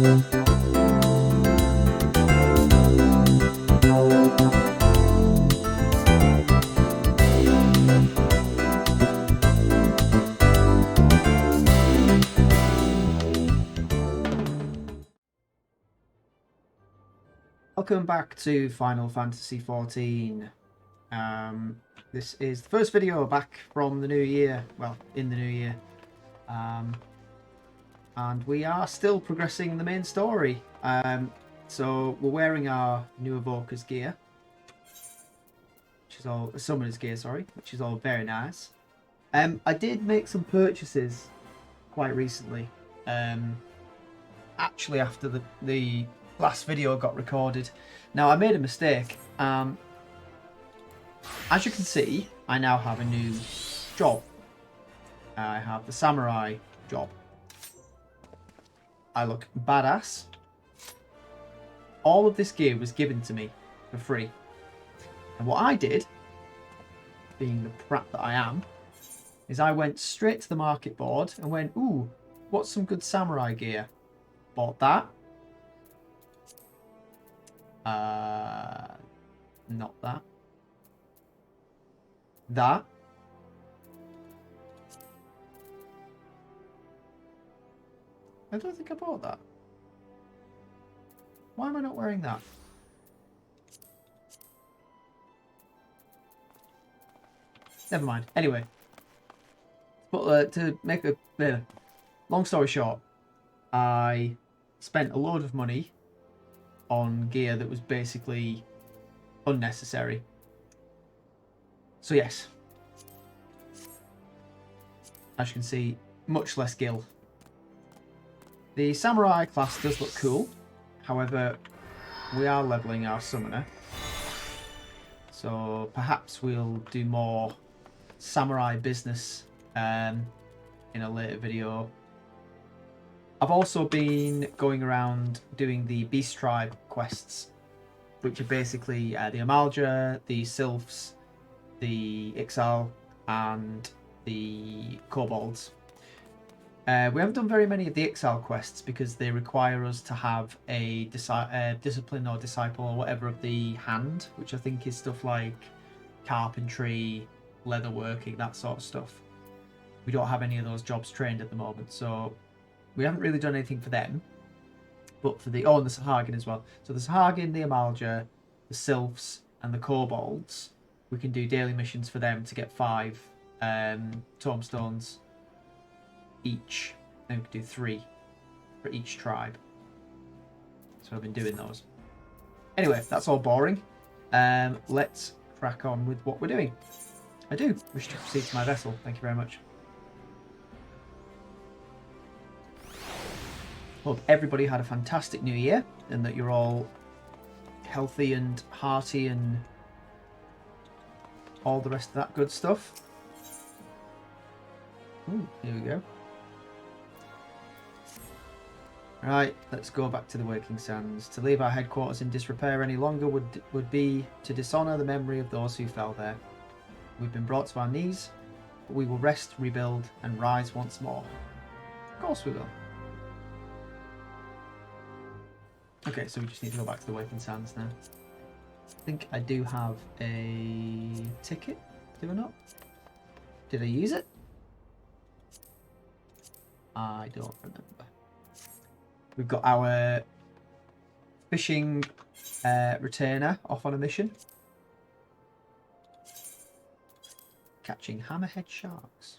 Welcome back to Final Fantasy XIV. This is the first video back from the new year, well, in the new year. And we are still progressing the main story. So we're wearing our new Evoker's gear, which is all, Summoner's gear, sorry, which is all very nice. I did make some purchases quite recently. Actually after the last video got recorded. Now I made a mistake. As you can see, I now have a new job. I have the samurai job. I look badass. All of this gear was given to me for free. And what I did, being the prat that I am, is I went straight to the market board and went, ooh, what's some good samurai gear? Bought that. Not that. That. I don't think I bought that. Why am I not wearing that? Never mind. Anyway. But to make a long story short, I spent a load of money on gear that was basically unnecessary. So yes, as you can see, much less gil. The samurai class does look cool. However, we are leveling our summoner, so perhaps we'll do more samurai business in a later video. I've also been going around doing the Beast Tribe quests, which are basically the Amalja, the Sylphs, the Ixal, and the Kobolds. We haven't done very many of the Ixal quests because they require us to have a discipline or disciple or whatever of the hand, which I think is stuff like carpentry, leatherworking, that sort of stuff. We don't have any of those jobs trained at the moment, so we haven't really done anything for them. But for the... Oh, and the Sahagin as well. So the Sahagin, the Amalja, the Sylphs, and the Kobolds, we can do daily missions for them to get 5 tombstones each. And we can do 3 for each tribe. So I've been doing those. Anyway, that's all boring. Let's crack on with what we're doing. I do wish to proceed to my vessel. Thank you very much. Hope everybody had a fantastic new year and that you're all healthy and hearty and all the rest of that good stuff. Ooh, here we go. Right, let's go back to the Waking Sands. To leave our headquarters in disrepair any longer would be to dishonour the memory of those who fell there. We've been brought to our knees, but we will rest, rebuild, and rise once more. Of course we will. Okay, so we just need to go back to the Waking Sands now. I think I do have a ticket, do I not? Did I use it? I don't remember. We've got our fishing retainer off on a mission. Catching hammerhead sharks.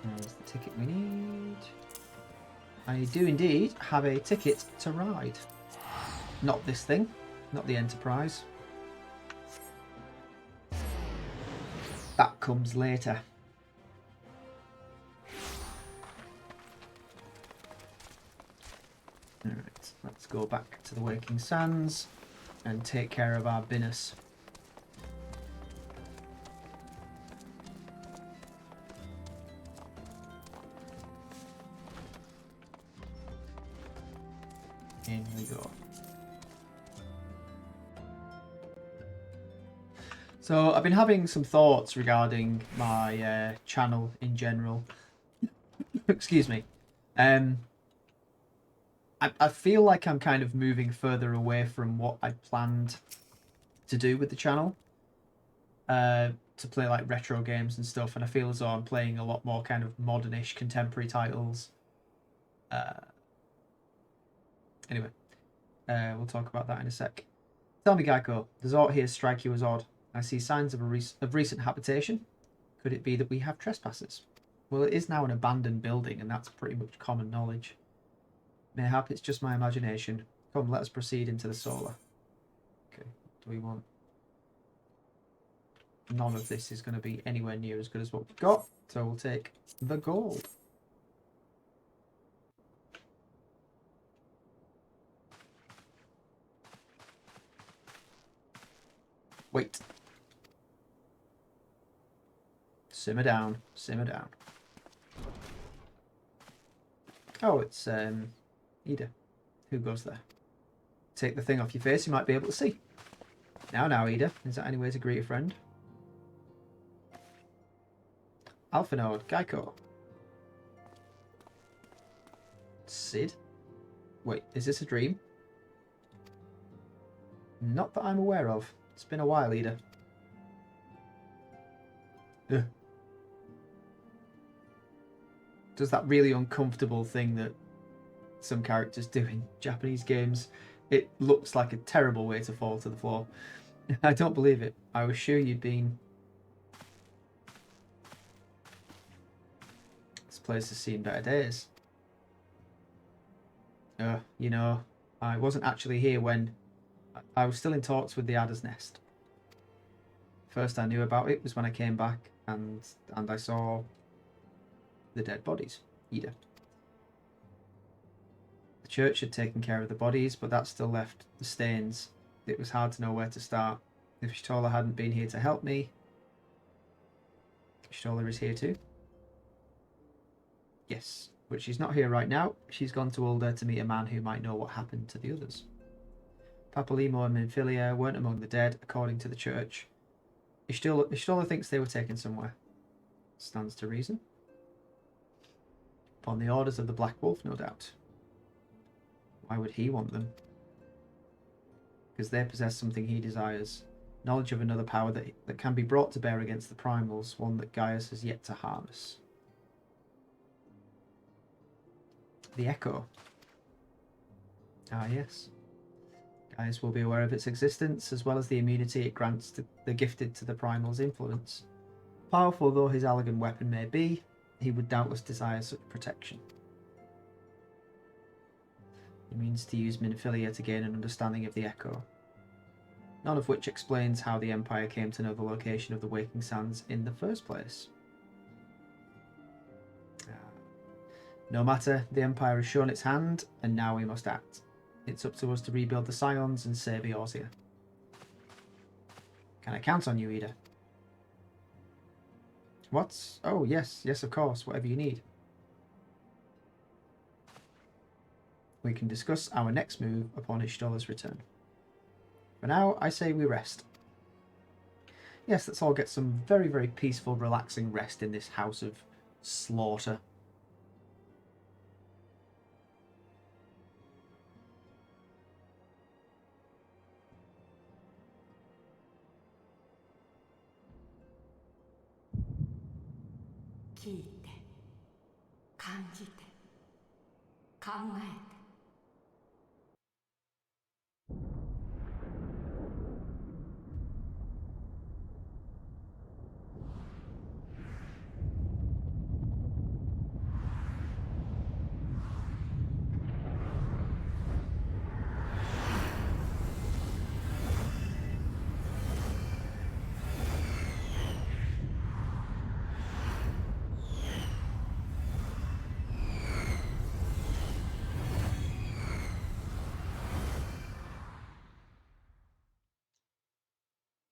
There's the ticket we need. I do indeed have a ticket to ride. Not this thing, not the Enterprise. That comes later. Alright, let's go back to the Waking Sands and take care of our business. In we go. So I've been having some thoughts regarding my channel in general. Excuse me. I feel like I'm kind of moving further away from what I planned to do with the channel. To play like retro games and stuff, and I feel as though I'm playing a lot more kind of modernish contemporary titles. Anyway, we'll talk about that in a sec. Tell me, Geico, does aught here strike you as odd? I see signs of recent habitation. Could it be that we have trespassers? Well, it is now an abandoned building, and that's pretty much common knowledge. Mayhap it's just my imagination. Come, let us proceed into the solar. Okay, do we want... None of this is going to be anywhere near as good as what we've got, so we'll take the gold. Wait. Simmer down, simmer down. Oh, it's Ida. Who goes there? Take the thing off your face, you might be able to see. Now, Ida. Is that any way to greet a friend? Alphanode, Geico. Sid? Wait, is this a dream? Not that I'm aware of. It's been a while, Ida. Ugh. Does that really uncomfortable thing that some characters do in Japanese games. It looks like a terrible way to fall to the floor. I don't believe it. I was sure you'd been... This place has seen better days. You know, I wasn't actually here when... I was still in talks with the Adder's Nest. First I knew about it was when I came back and I saw the dead bodies. Ida. The church had taken care of the bodies, but that still left the stains. It was hard to know where to start. If Y'shtola hadn't been here to help me... Y'shtola is here too? Yes, but she's not here right now. She's gone to Ulder to meet a man who might know what happened to the others. Papalymo and Minfilia weren't among the dead, according to the church. Y'shtola thinks they were taken somewhere. Stands to reason. Upon the orders of the Black Wolf, no doubt. Why would he want them? Because they possess something he desires. Knowledge of another power that can be brought to bear against the primals, one that Gaius has yet to harness. The Echo. Ah, yes. Gaius will be aware of its existence, as well as the immunity it grants to the gifted to the primal's influence. Powerful though his Allagan weapon may be, he would doubtless desire such protection. He means to use Minfilia to gain an understanding of the Echo. None of which explains how the Empire came to know the location of the Waking Sands in the first place. No matter, the Empire has shown its hand, and now we must act. It's up to us to rebuild the Scions and save Eorzea. Can I count on you, Ida? What? Oh, yes, of course, whatever you need. We can discuss our next move upon Y'shtola's return. For now, I say we rest. Yes, let's all get some very, very peaceful, relaxing rest in this house of slaughter.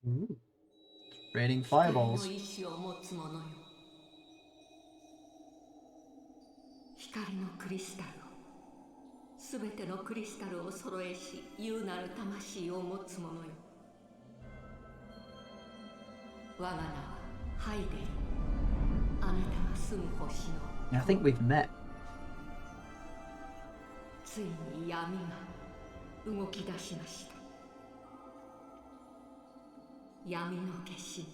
Ooh. Raining fireballs. 光のクリスタルをすべてのクリスタルを揃えし優なる魂を持つ者よ我が名はハイデルあなたが住む星の I think we've met. ついに闇が動き出しました。闇の化身、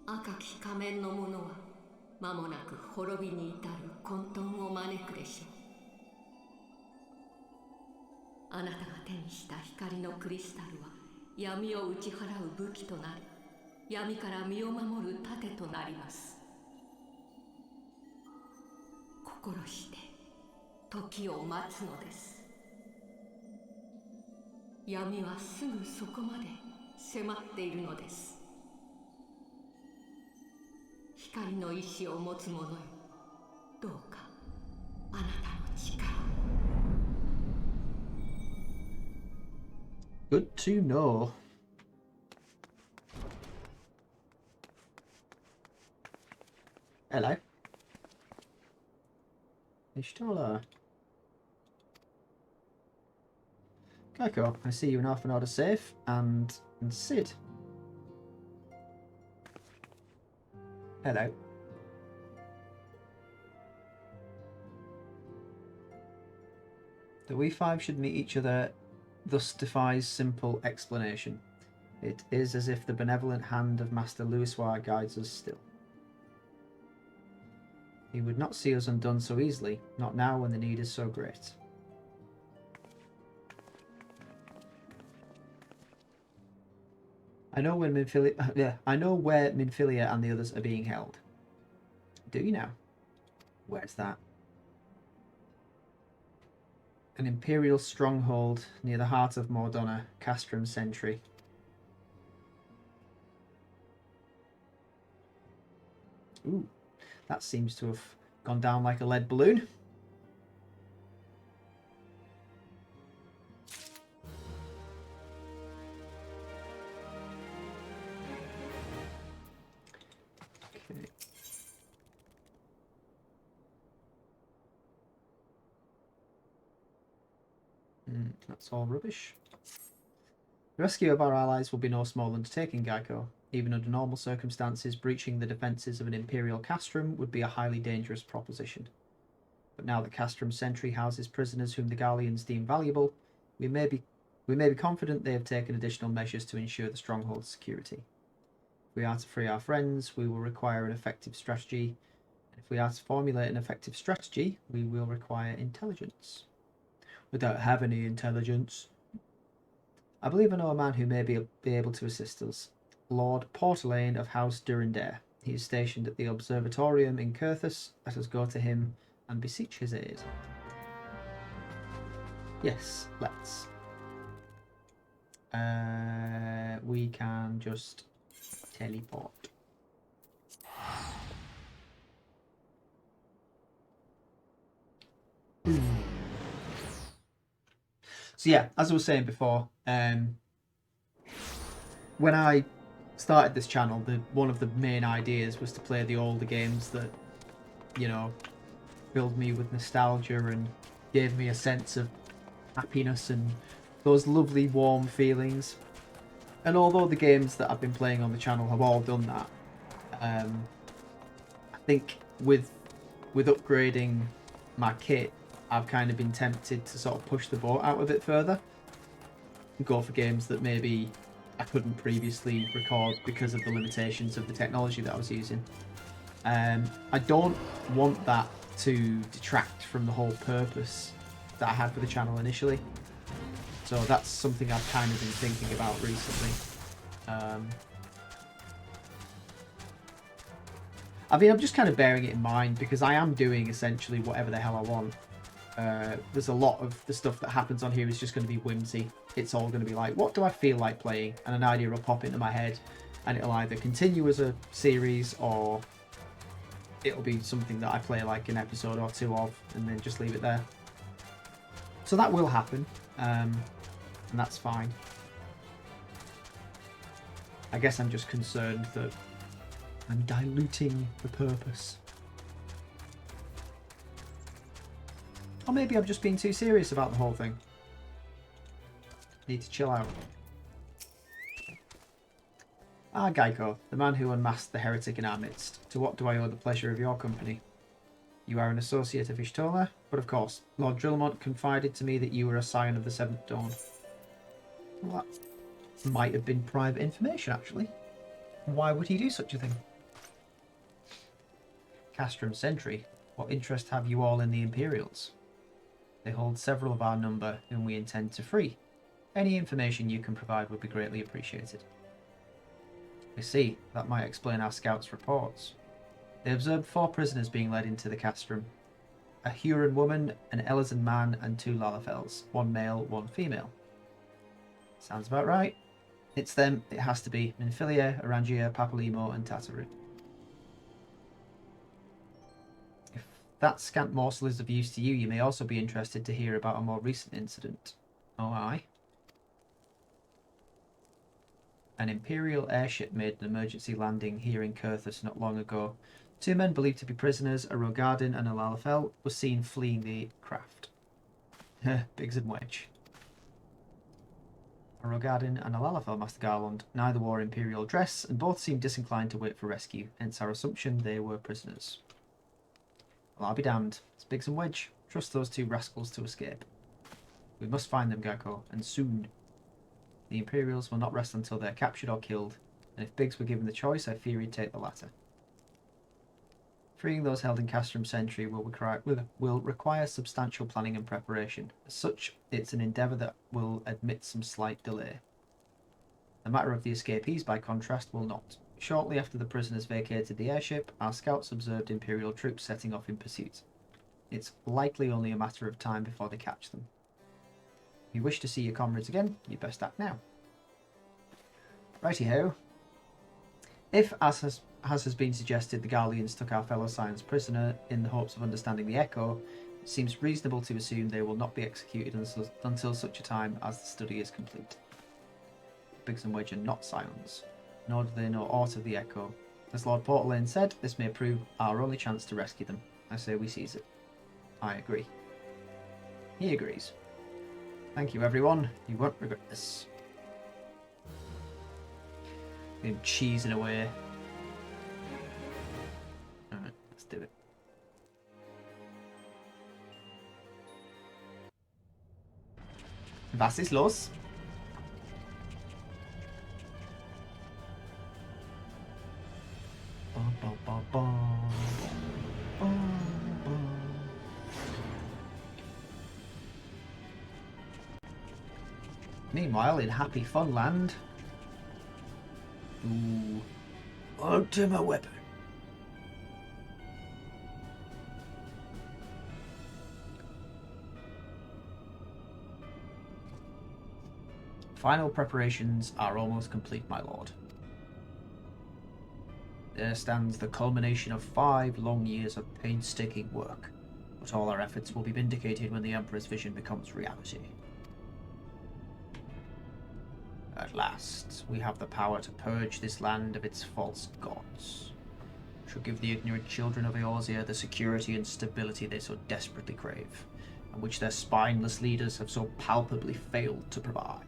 赤き仮面の者は間もなく滅びに至る混沌を招くでしょう。あなたが手にした光のクリスタルは闇を打ち払う武器となり、闇から身を守る盾となります。心して時を待つのです。闇はすぐそこまで迫っているのです。光の意志を持つ者よ、どうかあなたの力を。 Good to know. Hello. Ishtola. Geico, I see you in half an order safe, and Sid. Hello. The we five should meet each other, thus defies simple explanation. It is as if the benevolent hand of Master Louisoix guides us still. He would not see us undone so easily, not now when the need is so great. I know when I know where Minfilia and the others are being held. Do you now? Where's that? An Imperial stronghold near the heart of Mordona, Castrum Sentry. Ooh, that seems to have gone down like a lead balloon. Okay. That's all rubbish. The rescue of our allies will be no small undertaking, Geico. Even under normal circumstances, breaching the defences of an Imperial castrum would be a highly dangerous proposition. But now that Castrum Sentry houses prisoners whom the Garleans deem valuable, we may be confident they have taken additional measures to ensure the stronghold's security. If we are to free our friends, we will require an effective strategy. And if we are to formulate an effective strategy, we will require intelligence. We don't have any intelligence. I believe I know a man who may be able to assist us. Lord Portelaine of House Durindare. He is stationed at the Observatorium in Curthus. Let us go to him and beseech his aid. Yes, let's. We can just teleport. So yeah, as I was saying before, when I started this channel, one of the main ideas was to play the older games that, you know, filled me with nostalgia and gave me a sense of happiness and those lovely warm feelings. And although the games that I've been playing on the channel have all done that, I think with upgrading my kit, I've kind of been tempted to sort of push the boat out a bit further and go for games that maybe I couldn't previously record because of the limitations of the technology that I was using. I don't want that to detract from the whole purpose that I had for the channel initially. So that's something I've kind of been thinking about recently. I mean, I'm just kind of bearing it in mind because I am doing essentially whatever the hell I want. There's a lot of the stuff that happens on here is just going to be whimsy. It's all going to be like, what do I feel like playing? And an idea will pop into my head and it'll either continue as a series or it'll be something that I play like an episode or two of and then just leave it there. So that will happen, and that's fine. I guess I'm just concerned that I'm diluting the purpose. Or maybe I'm just being too serious about the whole thing. Need to chill out. Ah, Geico, the man who unmasked the heretic in our midst. To what do I owe the pleasure of your company? You are an associate of Ishtola, but of course, Lord Drillmont confided to me that you were a scion of the Seventh Dawn. Well, that might have been private information, actually. Why would he do such a thing? Castrum Sentry, what interest have you all in the Imperials? They hold several of our number whom we intend to free. Any information you can provide would be greatly appreciated. I see, that might explain our scouts' reports. They observed 4 prisoners being led into the castrum. A Huron woman, an Ellison man, and 2 Lalafels. 1 male, 1 female. Sounds about right. It's them, it has to be. Minfilia, Arangia, Papalimo, and Tataru. If that scant morsel is of use to you, you may also be interested to hear about a more recent incident. Oh, aye? An Imperial airship made an emergency landing here in Kurthus not long ago. 2 men believed to be prisoners, a Rogadin and a Lalafel, were seen fleeing the craft. Biggs and Wedge. A Rogadin and a Lalafel, Master Garland. Neither wore Imperial dress, and both seemed disinclined to wait for rescue, hence our assumption they were prisoners. Well, I'll be damned. It's Biggs and Wedge. Trust those 2 rascals to escape. We must find them, Gakko, and soon. The Imperials will not rest until they're captured or killed, and if Biggs were given the choice, I fear he'd take the latter. Freeing those held in Castrum Sentry will require substantial planning and preparation. As such, it's an endeavour that will admit some slight delay. The matter of the escapees, by contrast, will not. Shortly after the prisoners vacated the airship, our scouts observed Imperial troops setting off in pursuit. It's likely only a matter of time before they catch them. If you wish to see your comrades again, you best act now. Righty-ho. If, as has been suggested, the Garleans took our fellow scions prisoner in the hopes of understanding the Echo, it seems reasonable to assume they will not be executed until such a time as the study is complete. Biggs and Wedge are not scions, nor do they know aught of the Echo. As Lord Portalaine said, this may prove our only chance to rescue them. I say we seize it. I agree. He agrees. Thank you, everyone. You won't regret this. Been cheesing away. Alright, let's do it. Was ist los? Meanwhile, in Happy Funland. Ooh. Ultima weapon. Final preparations are almost complete, my lord. There stands the culmination of 5 long years of painstaking work, but all our efforts will be vindicated when the Emperor's vision becomes reality. At last, we have the power to purge this land of its false gods. We shall give the ignorant children of Eorzea the security and stability they so desperately crave, and which their spineless leaders have so palpably failed to provide.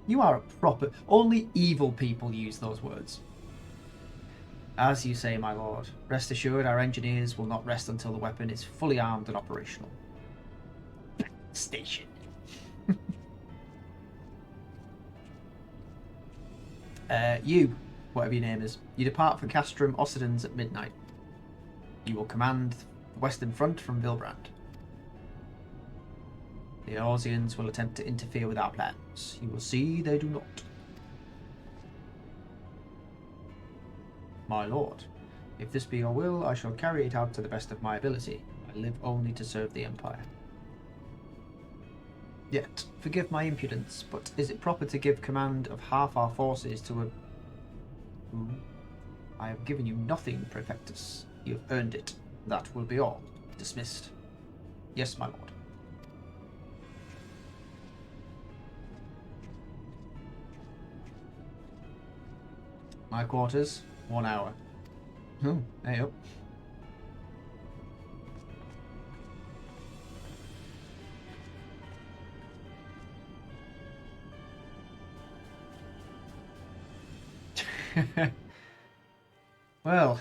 You are a proper... Only evil people use those words. As you say, my lord, rest assured our engineers will not rest until the weapon is fully armed and operational. Station. You, whatever your name is, you depart for Castrum Occidens at midnight. You will command the Western Front from Vilbrand. The Eorzeans will attempt to interfere with our plans. You will see they do not. My lord, if this be your will, I shall carry it out to the best of my ability. I live only to serve the Empire. Yet, forgive my impudence, but is it proper to give command of half our forces to a... I have given you nothing, Praefectus. You have earned it. That will be all. Dismissed. Yes, my lord. My quarters, 1 hour. Hey up. Well,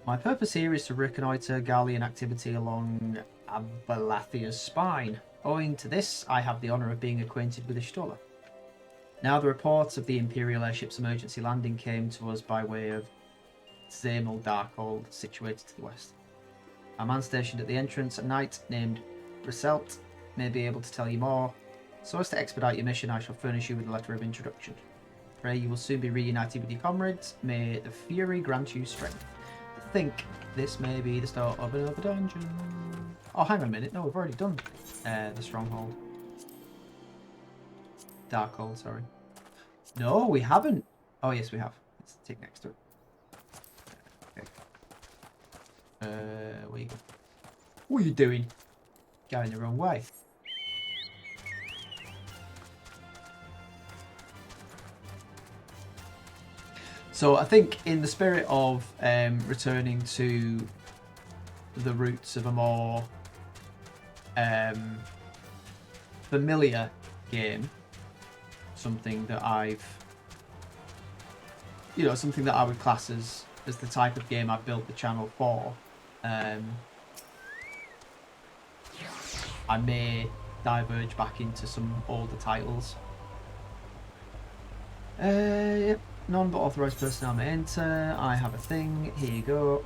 My purpose here is to reconnoitre Garlean activity along Abalathia's spine. Owing to this, I have the honour of being acquainted with Ishtola. Now the reports of the Imperial airship's emergency landing came to us by way of Zamel Darkhold, situated to the west. A man stationed at the entrance at night, named Briselt, may be able to tell you more. So as to expedite your mission, I shall furnish you with a letter of introduction. Pray you will soon be reunited with your comrades. May the Fury grant you strength. I think this may be the start of another dungeon. Oh, hang on a minute. No, we've already done the Stronghold. Darkhold, sorry. No, we haven't. Oh, yes, we have. Let's tick next to it. Okay. Where you go? What are you doing? Going the wrong way. So I think in the spirit of returning to the roots of a more familiar game, something that something that I would class as the type of game I've built the channel for, I may diverge back into some older titles. Yep. None but authorised personnel may enter. I have a thing. Here you go.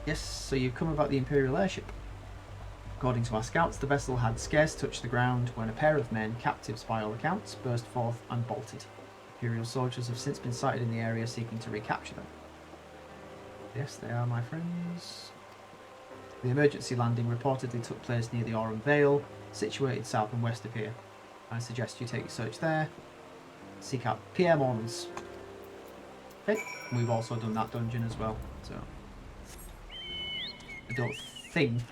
Yes, so you've come about the Imperial airship. According to our scouts, the vessel had scarce touched the ground when a pair of men, captives by all accounts, burst forth and bolted. Imperial soldiers have since been sighted in the area seeking to recapture them. Yes, they are my friends. The emergency landing reportedly took place near the Aurum Vale, situated south and west of here. I suggest you take your search there. Seek out Pierre Mons. Okay, we've also done that dungeon as well, so I don't think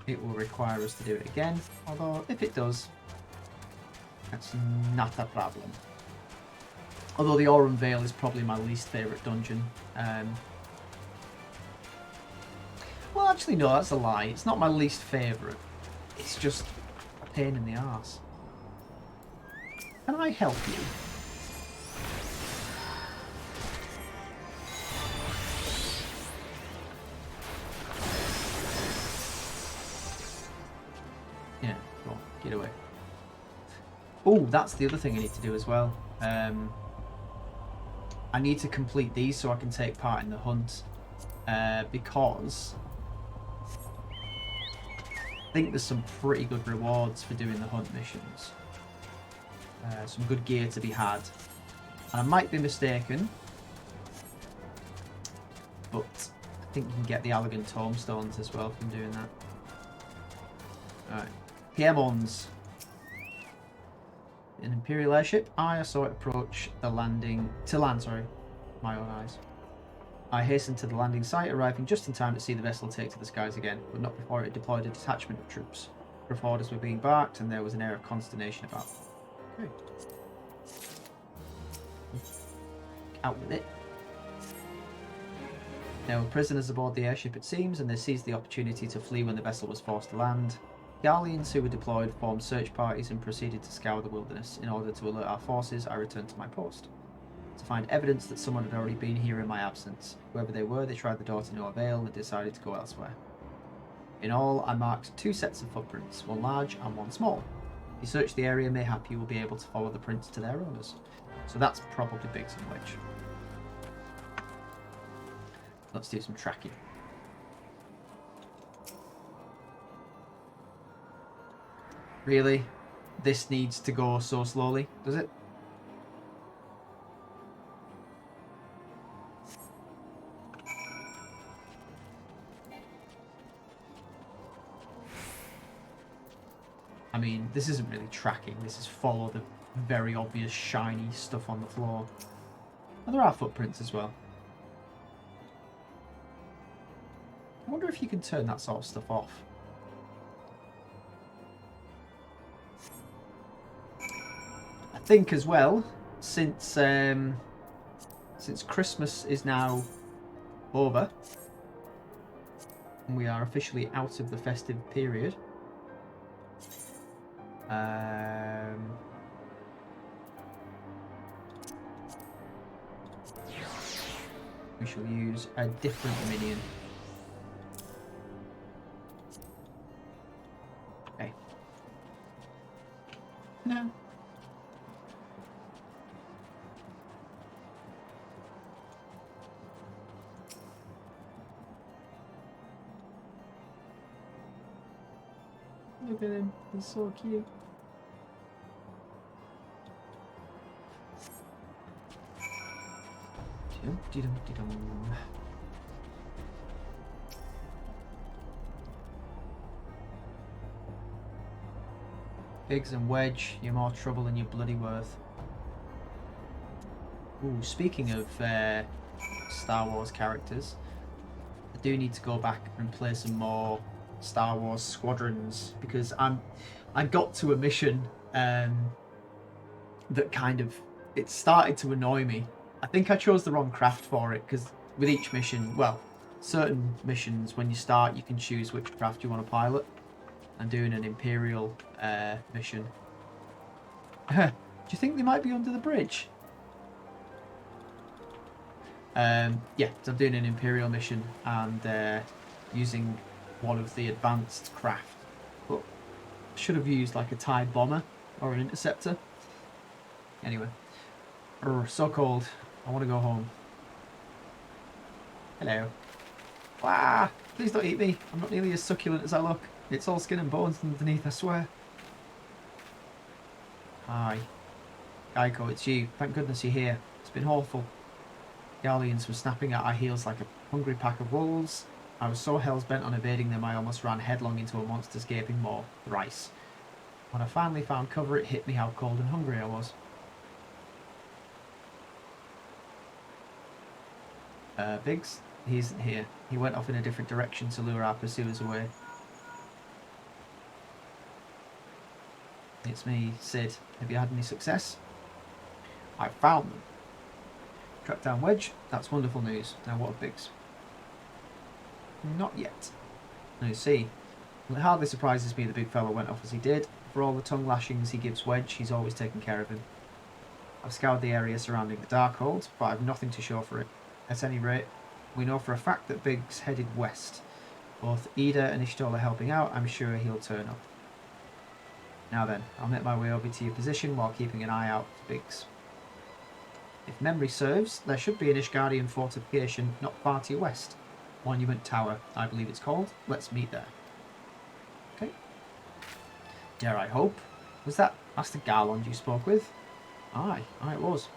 it will require us to do it again, although if it does, that's not a problem. Although the Aurum Vale is probably my least favourite dungeon. Well, actually no, that's a lie. It's not my least favourite. It's just a pain in the arse. Can I help you? Yeah, go on, get away. Oh, that's the other thing I need to do as well. I need to complete these so I can take part in the hunt. Because I think there's some pretty good rewards for doing the hunt missions. Some good gear to be had. And I might be mistaken, but I think you can get the Allegan Tombstones as well from doing that. Alright. Pierre Mons. An Imperial airship. I saw it approach the landing... To land, sorry. My own eyes. I hastened to the landing site, arriving just in time to see the vessel take to the skies again, but not before it deployed a detachment of troops. Rough orders were being barked, and there was an air of consternation about. Okay. Out with it. There were prisoners aboard the airship, it seems, and they seized the opportunity to flee when the vessel was forced to land. Garleans who were deployed formed search parties and proceeded to scour the wilderness. In order to alert our forces, I returned to my post. To find evidence that someone had already been here in my absence. Whoever they were, they tried the door to no avail and decided to go elsewhere. In all, I marked 2 sets of footprints, one large and one small. If you search the area, mayhap you will be able to follow the prints to their owners. So that's probably Biggs and Witch. Let's do some tracking. Really? This needs to go so slowly, does it? I mean, this isn't really tracking, this is follow the very obvious shiny stuff on the floor. And there are footprints as well. I wonder if you can turn that sort of stuff off. I think as well, since Christmas is now over, and we are officially out of the festive period, we shall use a different minion. Okay. No. Look at him, he's so cute. Dum-de-dum-de-dum. Biggs and Wedge, you're more trouble than you're bloody worth. Ooh, speaking of Star Wars characters, I do need to go back and play some more Star Wars Squadrons, because I got to a mission that kind of, it started to annoy me. I think I chose the wrong craft for it, because with each mission, well, certain missions when you start you can choose which craft you want to pilot. I'm doing an Imperial mission. Do you think they might be under the bridge? Yeah, so I'm doing an Imperial mission and using one of the advanced craft. But I should have used like a TIE bomber or an interceptor. Anyway. So cold. I want to go home. Hello. Wow! Please don't eat me. I'm not nearly as succulent as I look. It's all skin and bones underneath, I swear. Hi. Geico, it's you. Thank goodness you're here. It's been awful. The aliens were snapping at our heels like a hungry pack of wolves. I was so hell's-bent on evading them I almost ran headlong into a monster's gaping maw, thrice. When I finally found cover, it hit me how cold and hungry I was. Biggs? He isn't here. He went off in a different direction to lure our pursuers away. It's me, Sid. Have you had any success? I found them. Tracked down Wedge. That's wonderful news. Now what of Biggs? Not yet. I see. Well, it hardly surprises me the big fellow went off as he did. For all the tongue lashings he gives Wedge, he's always taken care of him. I've scoured the area surrounding the Darkhold, but I've nothing to show for it. At any rate, we know for a fact that Biggs headed west. Both Ida and Ishtola helping out, I'm sure he'll turn up. Now then, I'll make my way over to your position while keeping an eye out for Biggs. If memory serves, there should be an Ishgardian fortification not far to your west. Monument Tower, I believe it's called. Let's meet there. Okay. Dare I hope? Was that Master Garland you spoke with? Aye, it was.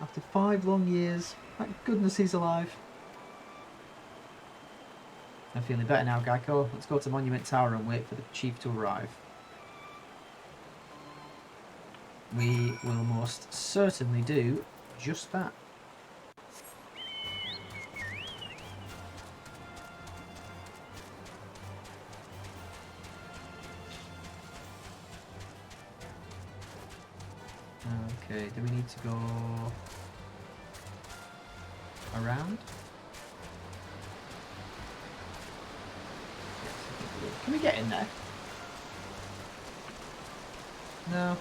After 5 long years, thank goodness he's alive. I'm feeling better now, Geico. Let's go to Monument Tower and wait for the chief to arrive. We will most certainly do just that. Okay, do we need to go around? Yes, I think we will. Can we get in there? No.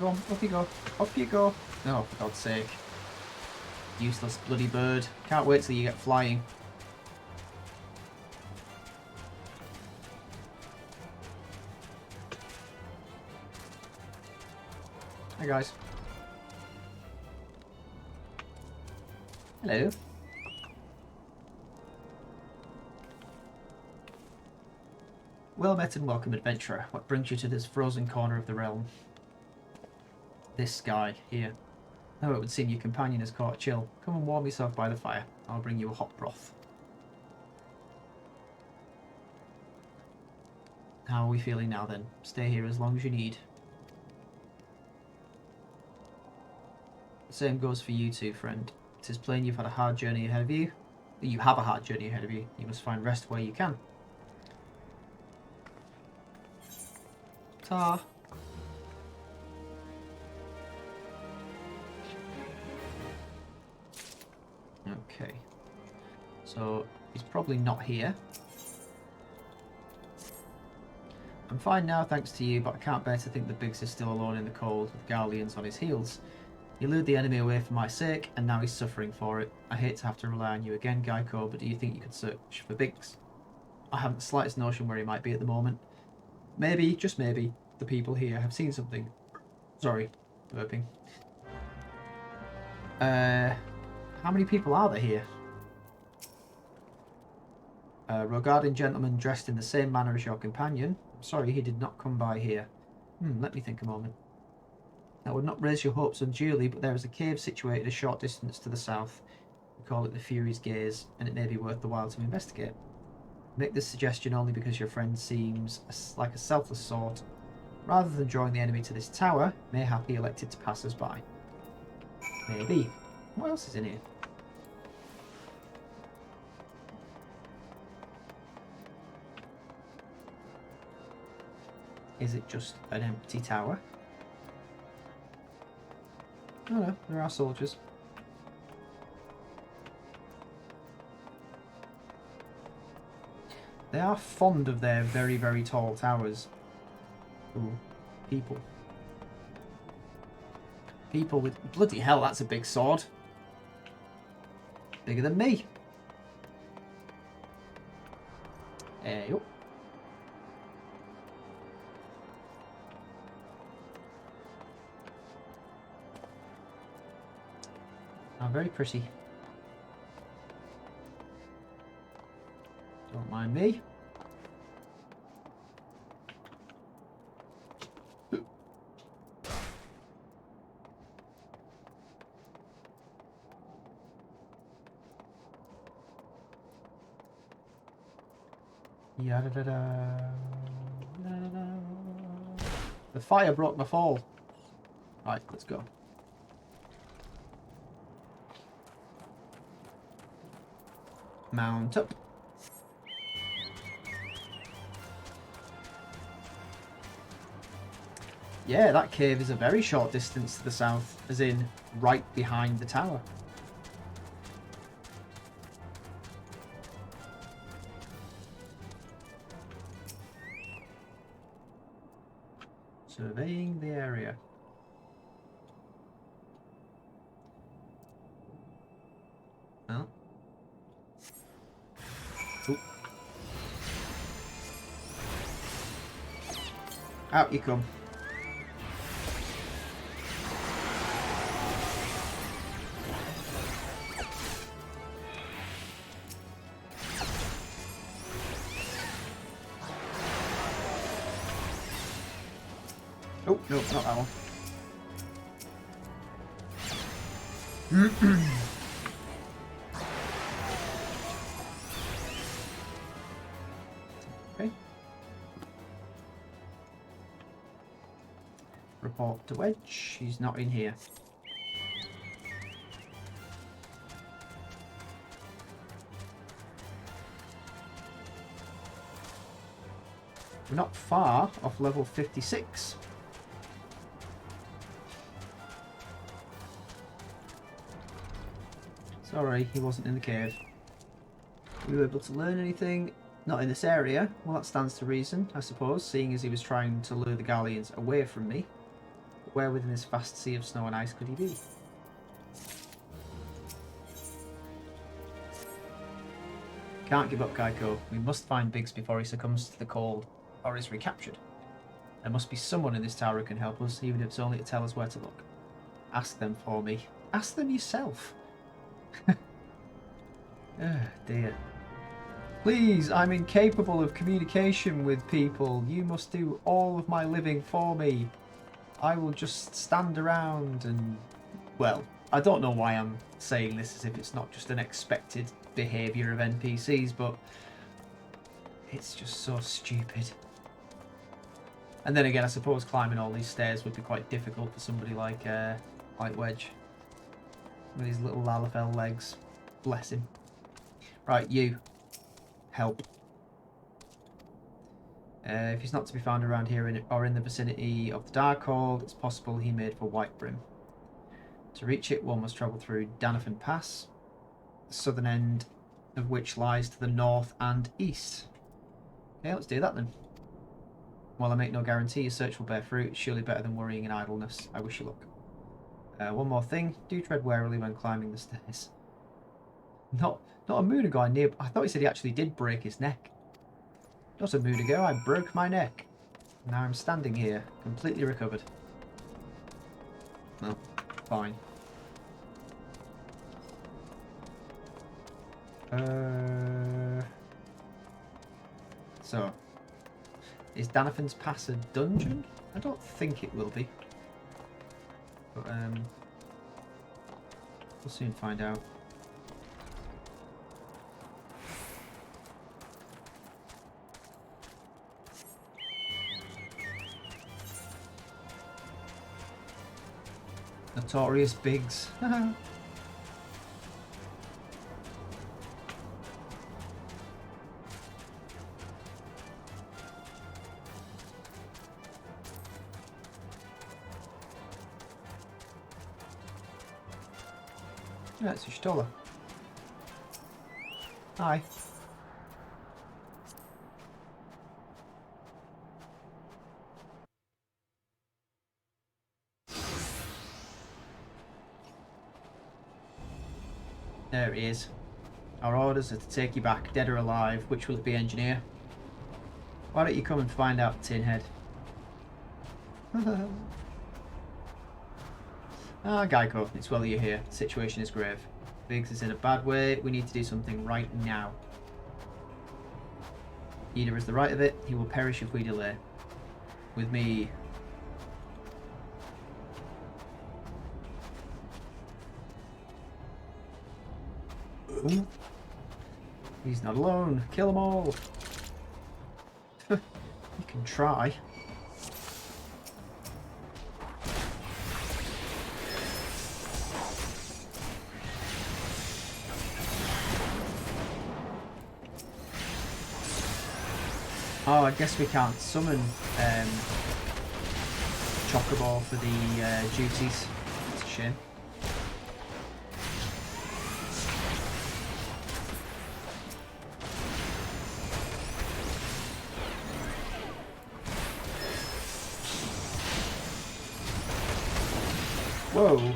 Go on, off you go. Off you go. No, for God's sake. Useless bloody bird. Can't wait till you get flying. Hi guys. Hello. Well met and welcome, adventurer. What brings you to this frozen corner of the realm? This guy here. Oh, it would seem your companion has caught a chill. Come and warm yourself by the fire. I'll bring you a hot broth. How are we feeling now then? Stay here as long as you need. The same goes for you too, friend. It is plain you've had a hard journey ahead of you. You have a hard journey ahead of you. You must find rest where you can. Ta. Okay. So, he's probably not here. I'm fine now, thanks to you, but I can't bear to think that Biggs is still alone in the cold with Garleans on his heels. You lured the enemy away for my sake, and now he's suffering for it. I hate to have to rely on you again, Geico, but do you think you could search for Biggs? I haven't the slightest notion where he might be at the moment. Maybe, just maybe, the people here have seen something. Sorry, burping. How many people are there here? A Rogadin gentleman dressed in the same manner as your companion. I'm sorry, he did not come by here. Let me think a moment. That would not raise your hopes unduly, but there is a cave situated a short distance to the south. We call it the Fury's Gaze, and it may be worth the while to investigate. Make this suggestion only because your friend seems like a selfless sort. Rather than drawing the enemy to this tower, mayhap he elected to pass us by. Maybe. What else is in here? Is it just an empty tower? Oh no, there are soldiers. They are fond of their very, very tall towers. Ooh, people. People with... Bloody hell, that's a big sword. Bigger than me. Hey, oh. Oh, very pretty. Don't mind me. Yada da da. The fire broke my fall. Right, let's go. Mount up. Yeah, that cave is a very short distance to the south, as in right behind the tower. Surveying the area. Oh. Ooh. Out you come. Oh, no, not that one. Okay. Report to Wedge. He's not in here. We're not far off level 56. Sorry, he wasn't in the cave. Were you able to learn anything? Not in this area. Well, that stands to reason, I suppose, seeing as he was trying to lure the Gallians away from me. But where within this vast sea of snow and ice could he be? Can't give up, Geico. We must find Biggs before he succumbs to the cold, or is recaptured. There must be someone in this tower who can help us, even if it's only to tell us where to look. Ask them for me. Ask them yourself. Oh dear. Please, I'm incapable of communication with people. You must do all of my living for me. I will just stand around and... Well, I don't know why I'm saying this as if it's not just an expected behaviour of NPCs, but it's just so stupid. And then again, I suppose climbing all these stairs would be quite difficult for somebody like Wedge. With his little Lalafell legs. Bless him. Right, you. Help. If he's not to be found around here or in the vicinity of the Darkhold, it's possible he made for Whitebrimm. To reach it, one must travel through Danafan Pass, the southern end of which lies to the north and east. Okay, let's do that then. While I make no guarantee your search will bear fruit, it's surely better than worrying in idleness. I wish you luck. One more thing. Do tread warily when climbing the stairs. Not a moon ago, I thought he said he actually did break his neck. Not a moon ago, I broke my neck. Now I'm standing here, completely recovered. Well, fine. So, is Danaphan's Pass a dungeon? I don't think it will be. But, we'll soon find out. Notorious Biggs. Yeah, it's Y'shtola. Hi. There it is. Our orders are to take you back, dead or alive. Which will it be, engineer? Why don't you come and find out, Tinhead? Geico, it's well you're here. The situation is grave. Biggs is in a bad way. We need to do something right now. Ida is the right of it. He will perish if we delay. With me. Ooh. He's not alone. Kill them all. You can try. Oh, I guess we can't summon Chocobo for the duties. That's a shame. Whoa.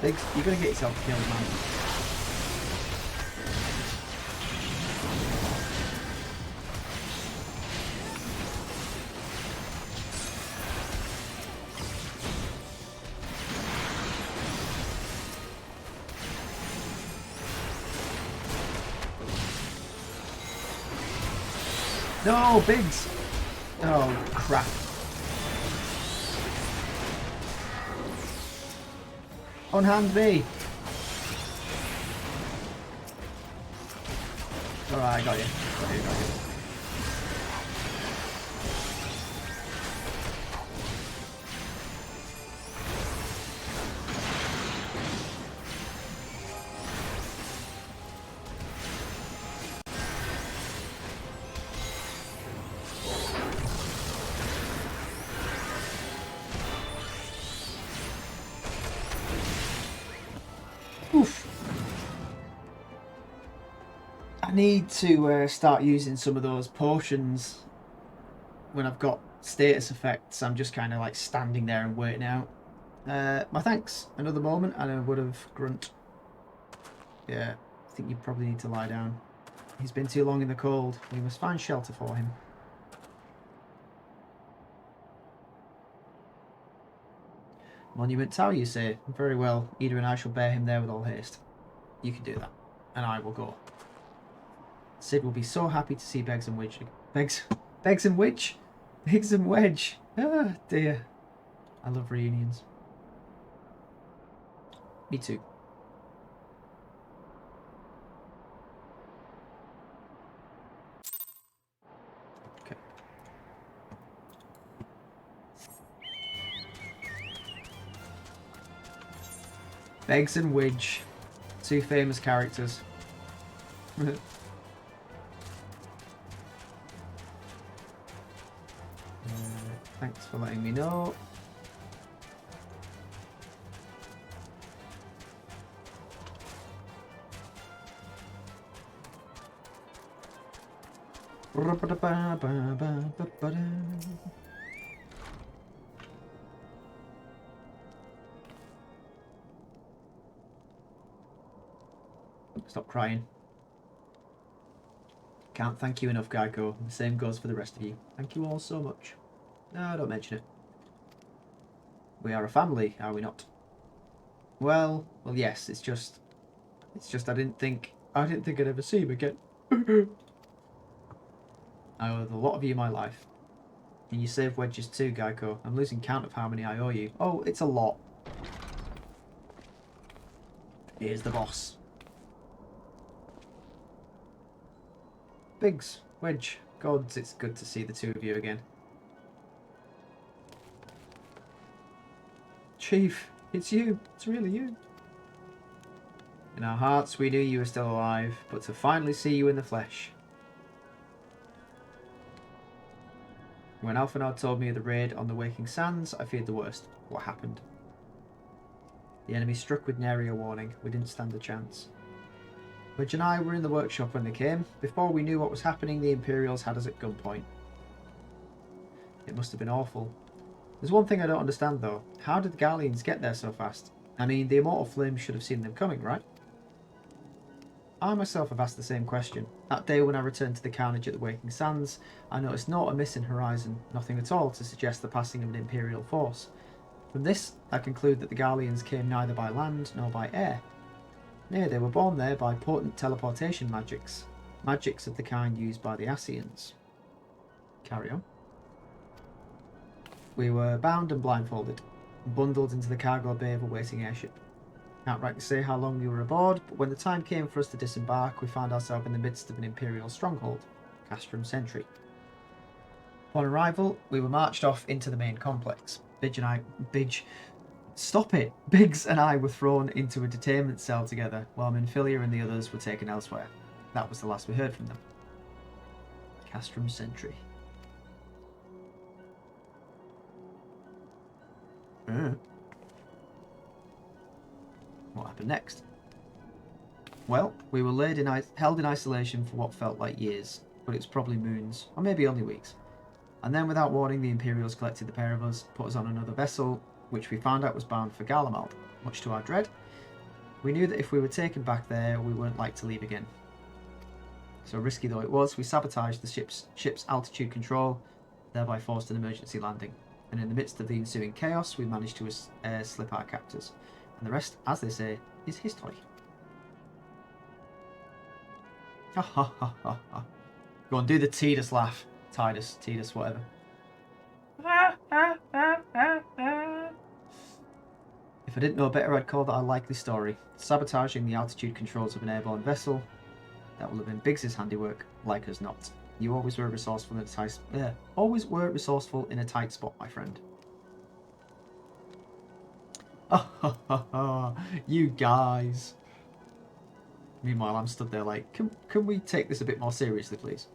Biggs, you're gonna get yourself killed, man. No, Biggs! Oh, crap. Unhand me! Alright, I got you. Got you. Oof. I need to start using some of those potions when I've got status effects. I'm just kind of like standing there and waiting out. My thanks. Another moment and I would have grunt. Yeah, I think you probably need to lie down. He's been too long in the cold. We must find shelter for him. Monument Tower, you say? Very well. Ida and I shall bear him there with all haste. You can do that. And I will go. Sid will be so happy to see Beggs and Wedge. Beggs and Wedge? Biggs and Wedge. Ah, dear. I love reunions. Me too. Okay. Beggs and Wedge Two famous characters. Thanks for letting me know. Stop crying. Can't thank you enough, Geico. The same goes for the rest of you. Thank you all so much. No, don't mention it. We are a family, are we not? Well, yes. It's just I didn't think I'd ever see him again. I owe a lot of you my life. And you saved Wedges too, Geico. I'm losing count of how many I owe you. Oh, it's a lot. Here's the boss. Biggs, Wedge, gods, it's good to see the two of you again. Chief, it's you. It's really you. In our hearts, we knew you were still alive, but to finally see you in the flesh. When Alphinaud told me of the raid on the Waking Sands, I feared the worst. What happened? The enemy struck with nary a warning. We didn't stand a chance. Wedge and I were in the workshop when they came. Before we knew what was happening, the Imperials had us at gunpoint. It must have been awful. There's one thing I don't understand though. How did the Garleans get there so fast? I mean, the Immortal Flame should have seen them coming, right? I myself have asked the same question. That day when I returned to the carnage at the Waking Sands, I noticed naught amiss in horizon, nothing at all to suggest the passing of an Imperial force. From this, I conclude that the Garleans came neither by land nor by air. Nay, they were born there by potent teleportation magics. Magics of the kind used by the Ascians. Carry on. We were bound and blindfolded, bundled into the cargo bay of a waiting airship. Can't rightly say how long we were aboard, but when the time came for us to disembark, we found ourselves in the midst of an Imperial stronghold, Castrum Sentry. Upon arrival, we were marched off into the main complex. Biggs and I were thrown into a detainment cell together, while Minfilia and the others were taken elsewhere. That was the last we heard from them. Castrum Sentry. What happened next? Well, we were held in isolation for what felt like years, but it was probably moons, or maybe only weeks. And then, without warning, the Imperials collected the pair of us, put us on another vessel, which we found out was bound for Garlemald, much to our dread. We knew that if we were taken back there, we weren't like to leave again. So risky though it was, we sabotaged the ship's altitude control, thereby forced an emergency landing. And in the midst of the ensuing chaos, we managed to slip our captors. And the rest, as they say, is history. Ha ha ha ha ha. Go on, do the Tidus laugh. Tidus, whatever. If I didn't know better, I'd call that a likely story. Sabotaging the altitude controls of an airborne vessel. That will have been Biggs's handiwork, like as not. You always were resourceful in a tight spot, my friend. You guys. Meanwhile, I'm stood there like, can we take this a bit more seriously, please?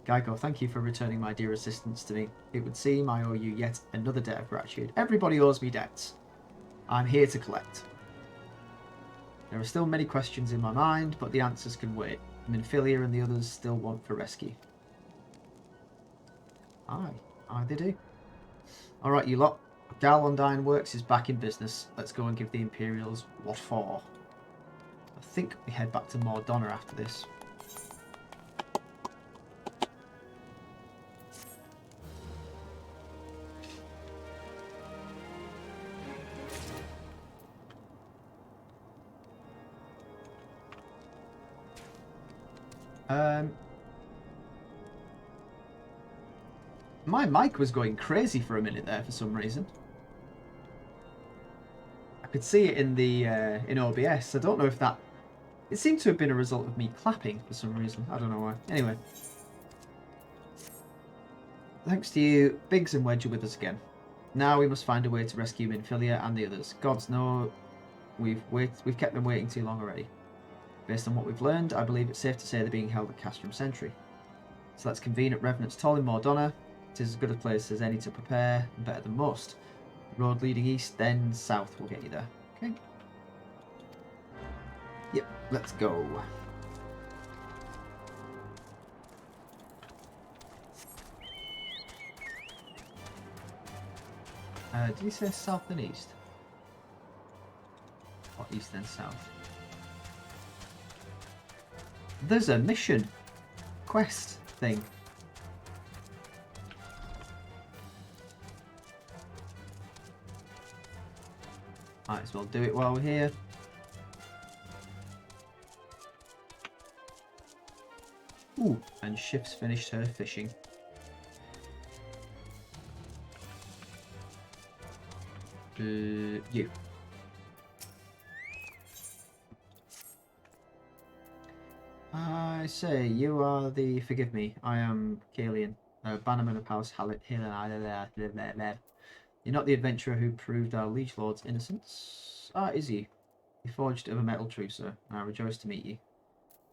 Geico, thank you for returning my dear assistance to me. It would seem I owe you yet another debt of gratitude. Everybody owes me debts. I'm here to collect. There are still many questions in my mind, but the answers can wait. Minfilia and the others still want for rescue. Aye, they do. Alright, you lot. Gal Undyne Works is back in business. Let's go and give the Imperials what for. I think we head back to Mor Dhona after this. My mic was going crazy for a minute there for some reason. I could see it in the in OBS. I don't know if that... It seemed to have been a result of me clapping for some reason. I don't know why. Anyway. Thanks to you, Biggs and Wedge are with us again. Now we must find a way to rescue Minfilia and the others. Gods know We've kept them waiting too long already. Based on what we've learned, I believe it's safe to say they're being held at Castrum Sentry. So let's convene at Revenant's Toll in Mordonna. It is as good a place as any to prepare, and better than most. The road leading east, then south will get you there. Okay. Yep, let's go. Did you say south and east? Or east then south? There's a mission quest thing. Might as well do it while we're here. Ooh, and Shif's finished her fishing. You. I say, you are the... Forgive me, I am Kalian, Bannerman of House Hallett. You're not the adventurer who proved our liege lord's innocence. Ah, is he? He forged of a metal truce, sir, and I rejoice to meet you.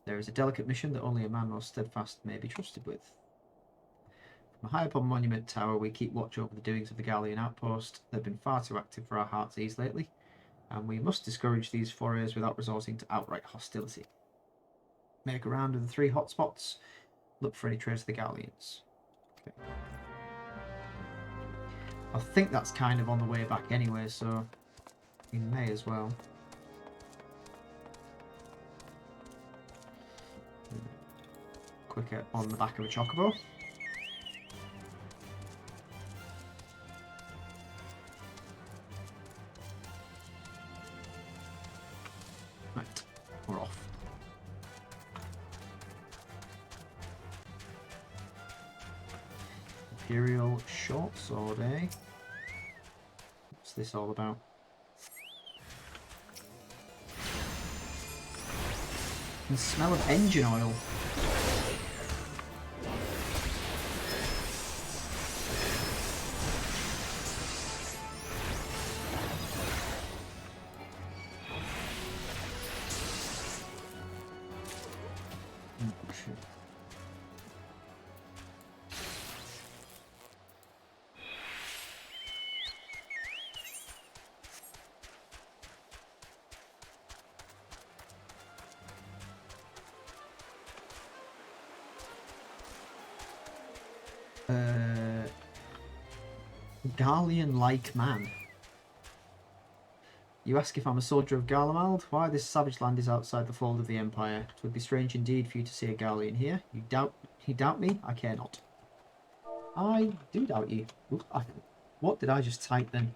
There is a delicate mission that only a man most steadfast may be trusted with. From high upon Monument Tower, we keep watch over the doings of the Gallian outpost. They've been far too active for our heart's ease lately, and we must discourage these forays without resorting to outright hostility. Make a round of the 3 hotspots. Look for any trace of the Gallians. Okay. I think that's kind of on the way back anyway, so we may as well. Quicker on the back of a chocobo. Right, we're off. Imperial short sword, eh? What's this all about? The smell of engine oil. Garlean-like man. You ask if I'm a soldier of Garlemald? Why, this savage land is outside the fold of the Empire. It would be strange indeed for you to see a Garlean here. You doubt me? I care not. I do doubt you. What did I just type then?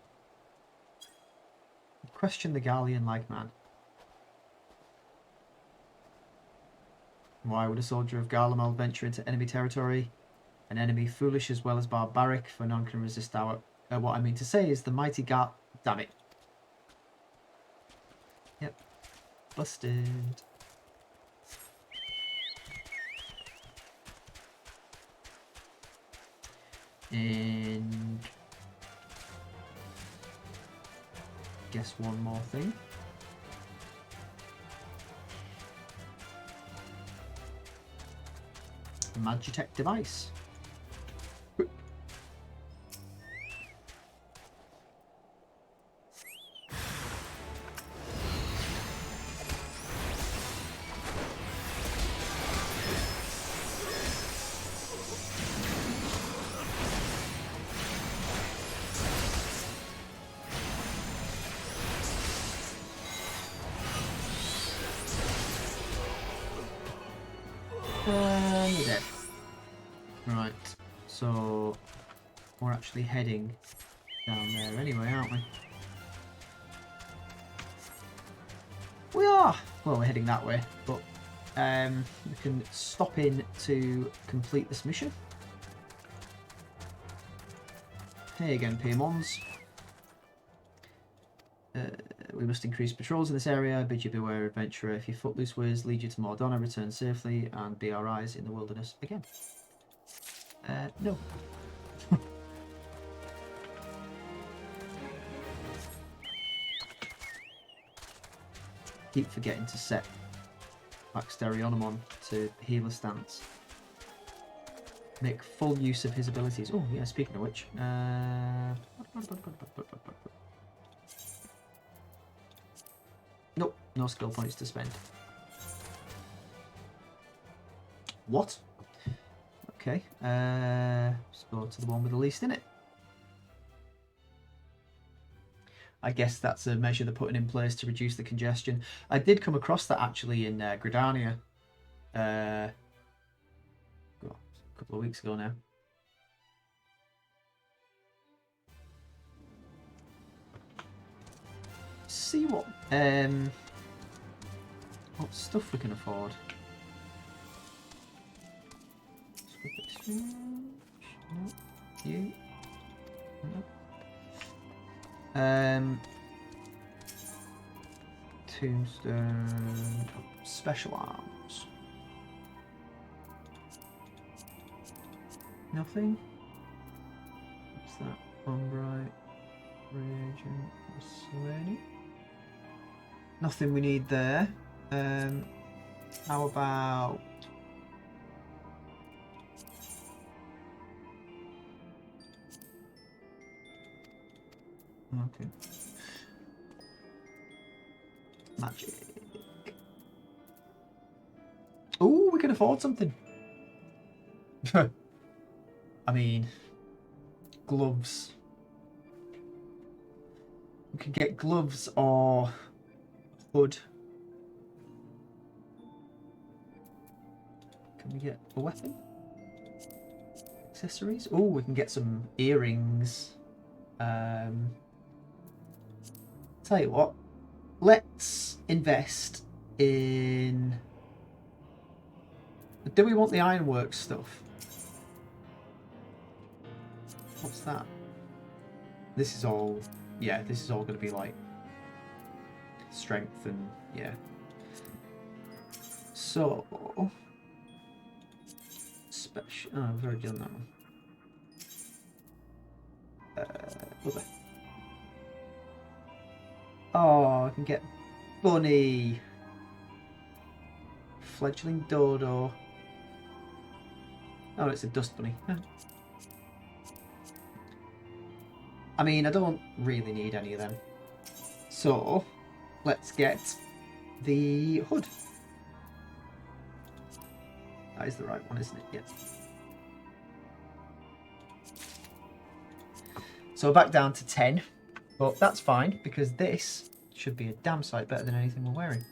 Question the Garlean-like man. Why would a soldier of Garlemald venture into enemy territory? An enemy foolish as well as barbaric, for none can resist our... what I mean to say is the mighty damn it. Yep. Busted. And... guess one more thing. Magitech device. You're dead. Right, so we're actually heading down there anyway, aren't we? We are! Well, we're heading that way, but we can stop in to complete this mission. Hey again, Piemons. We must increase patrols in this area. Bid you beware, adventurer. If your footloose ways lead you to Mordonna, return safely and be our eyes in the wilderness again. No. keep forgetting to set Baxterionum on to healer stance. Make full use of his abilities. Oh yeah, speaking of which, nope, no skill points to spend. What? Okay, let's go to the one with the least in it. I guess that's a measure they're putting in place to reduce the congestion. I did come across that actually in Gridania a couple of weeks ago now. See what stuff we can afford. You. Tombstone, special arms. Nothing. What's that? Umbrite, reagent, miscellany. Nothing we need there. How about? Okay. Magic. Oh, we can afford something. I mean, gloves. We could get gloves or hood. Can we get a weapon? Accessories? Oh, we can get some earrings. Tell you what, let's invest in... Do we want the ironworks stuff? What's that? This is all... Yeah, this is all going to be like strength and... Yeah. So... Special... Oh, I've already done that one. Other. Oh, I can get Bunny. Fledgling Dodo. Oh, it's a dust bunny. I mean, I don't really need any of them. So, let's get the hood. That is the right one, isn't it? Yep. So back down to 10. But that's fine, because this should be a damn sight better than anything we're wearing.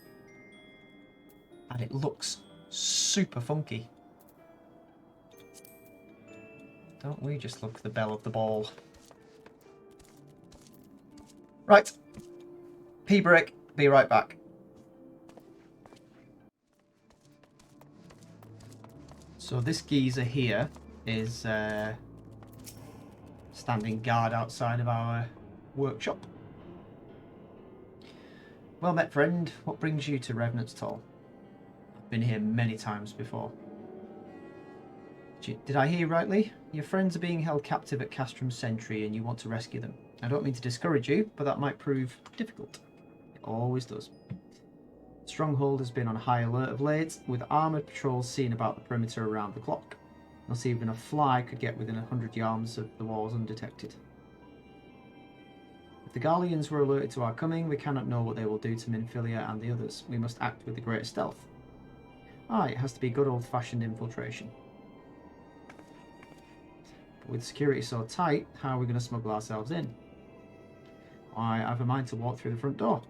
And it looks super funky. Don't we just look the belle of the ball? Right. P-break. Be right back. So this geezer here is standing guard outside of our workshop. Well met, friend. What brings you to Revenant's Toll? I've been here many times before. Did I hear you rightly? Your friends are being held captive at Castrum Sentry and you want to rescue them. I don't mean to discourage you, but that might prove difficult. It always does. Stronghold has been on high alert of late, with armoured patrols seen about the perimeter around the clock. Not even a fly could get within 100 yards of the walls undetected. If the Garleans were alerted to our coming, we cannot know what they will do to Minfilia and the others. We must act with the greatest stealth. It has to be good old-fashioned infiltration. But with security so tight, how are we going to smuggle ourselves in? I have a mind to walk through the front door.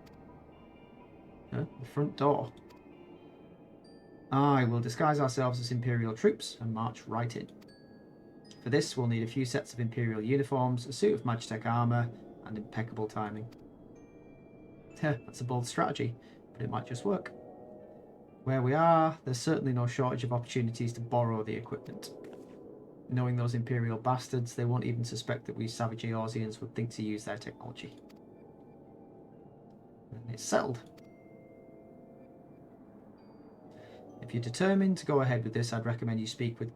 The front door. We'll disguise ourselves as Imperial troops and march right in. For this, we'll need a few sets of Imperial uniforms, a suit of Magitech armour, and impeccable timing. That's a bold strategy, but it might just work. Where we are, there's certainly no shortage of opportunities to borrow the equipment. Knowing those Imperial bastards, they won't even suspect that we savage Eorzeans would think to use their technology. And it's settled. If you're determined to go ahead with this, I'd recommend you speak with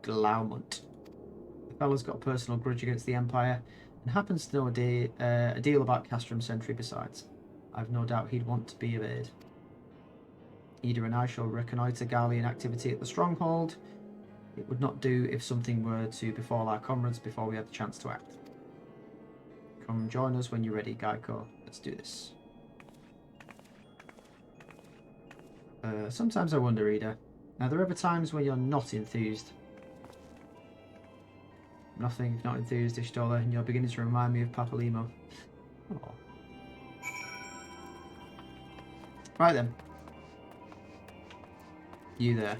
Glaumont. The fella's got a personal grudge against the Empire, and happens to know a deal about Castrum Sentry besides. I've no doubt he'd want to be evaded. Ida and I shall reconnoitre Garlean activity at the stronghold. It would not do if something were to befall our comrades before we had the chance to act. Come join us when you're ready, Geico. Let's do this. Sometimes I wonder, Ida. Are there ever times when you're not enthused? Nothing, not enthused, Ishtola, and you're beginning to remind me of Papalimo. Oh. Right then. You there.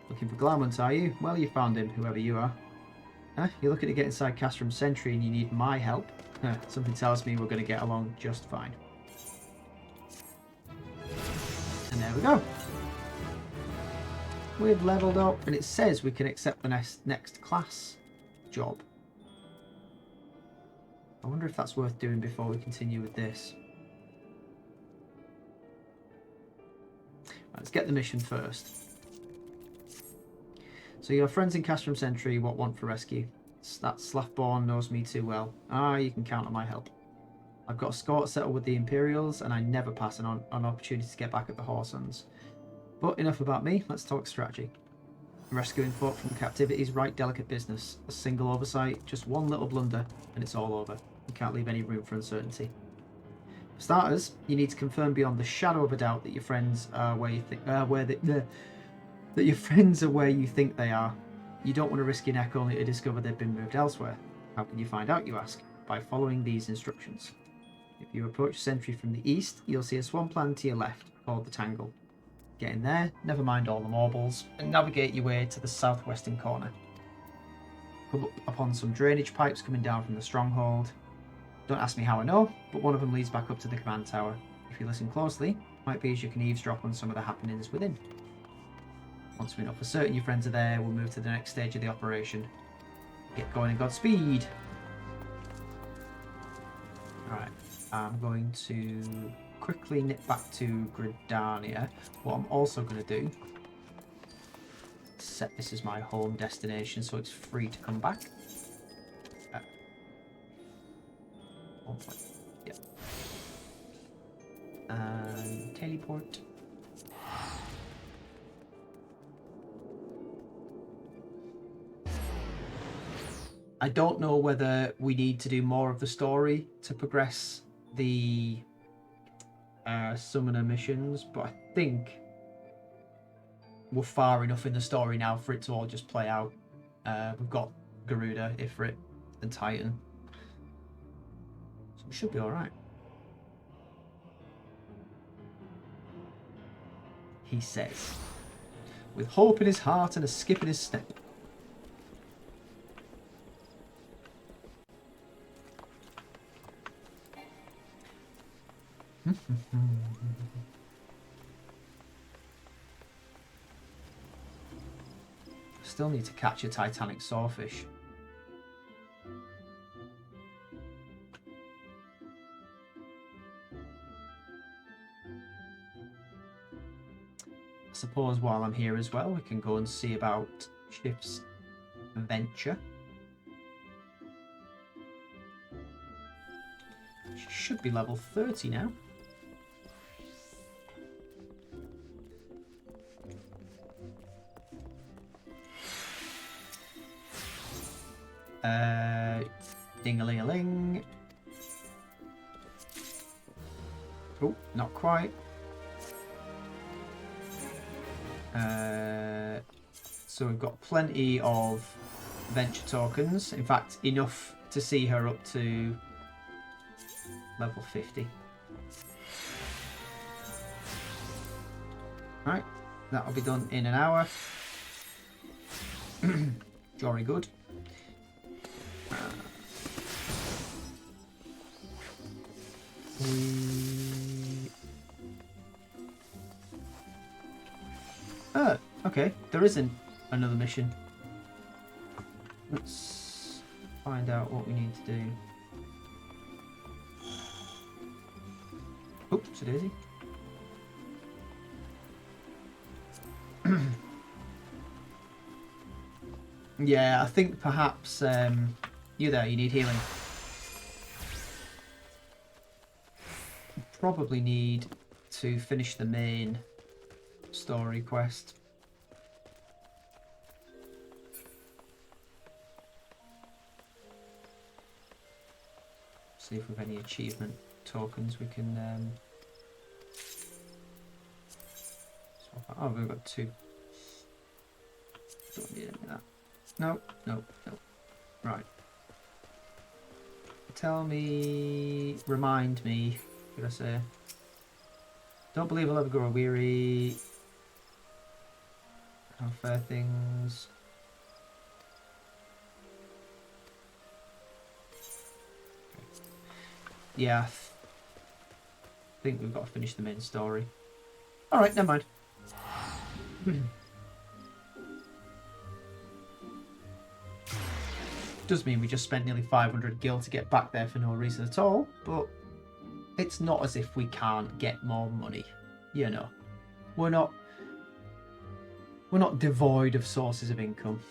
Looking for Glamour, are you? Well, you found him, whoever you are. Huh? You're looking to get inside Castrum Sentry and you need my help? Huh. Something tells me we're going to get along just fine. And there we go. We've leveled up and it says we can accept the next class job. I wonder if that's worth doing before we continue with this. Right, let's get the mission first. So your friends in Castrum Sentry, what want for rescue? That Slathborn knows me too well. Ah, you can count on my help. I've got a score settled with the Imperials and I never pass on an opportunity to get back at the Horsons. But enough about me, let's talk strategy. Rescuing folk from captivity is right delicate business. A single oversight, just one little blunder, and it's all over. You can't leave any room for uncertainty. For starters, you need to confirm beyond the shadow of a doubt that your friends are where you think that your friends are where you think they are. You don't want to risk your neck only to discover they've been moved elsewhere. How can you find out, you ask? By following these instructions. If you approach Sentry from the east, you'll see a swampland to your left, called the Tangle. Get in there, never mind all the marbles, and navigate your way to the southwestern corner. Come up upon some drainage pipes coming down from the stronghold. Don't ask me how I know, but one of them leads back up to the command tower. If you listen closely, it might be as you can eavesdrop on some of the happenings within. Once we know for certain your friends are there, we'll move to the next stage of the operation. Get going and Godspeed! Alright, I'm going to quickly nip back to Gridania. What I'm also going to do, set this as my home destination so it's free to come back. Yeah. And teleport. I don't know whether we need to do more of the story to progress the summoner missions, but I think we're far enough in the story now for it to all just play out. We've got Garuda, Ifrit, and Titan, so we should be alright. He says, with hope in his heart and a skip in his step. Still need to catch a Titanic sawfish. I suppose while I'm here as well, we can go and see about Shift's venture. She should be level 30 now. Ding-a-ling-a-ling. Oh, not quite. So we've got plenty of venture tokens. In fact, enough to see her up to level 50. Right, that'll be done in an hour. Jolly good. Okay, there isn't another mission. Let's find out what we need to do. Oops, daisy. Yeah, I think perhaps you there, you need healing. probably need to finish the main story quest. See if we've any achievement tokens we can swap out. Oh, we've got 2. Don't need any of that. No, no, no. Right. Remind me, should I say? Don't believe I'll ever grow weary. How fair things. Yeah, I think we've got to finish the main story. Alright, never mind. Does mean we just spent nearly 500 gil to get back there for no reason at all, but it's not as if we can't get more money. You know, we're not devoid of sources of income.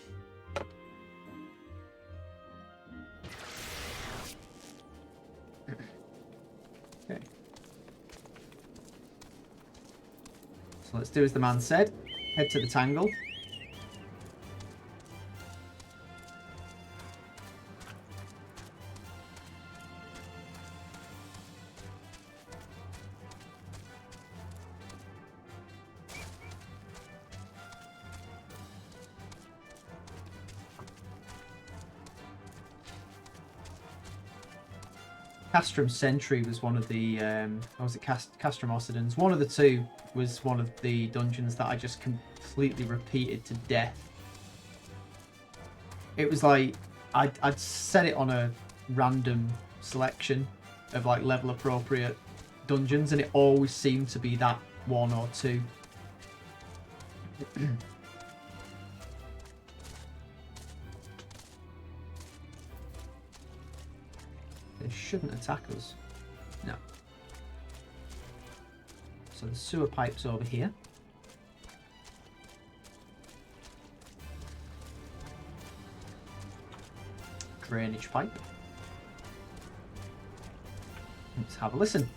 Okay. So let's do as the man said. Head to the Tangle. Castrum Sentry was one of the, or was it Castrum Occidens? One of the two was one of the dungeons that I just completely repeated to death. It was like, I'd set it on a random selection of like level appropriate dungeons and it always seemed to be that 1 or 2. They shouldn't attack us. No. So the sewer pipe's over here. Drainage pipe. Let's have a listen.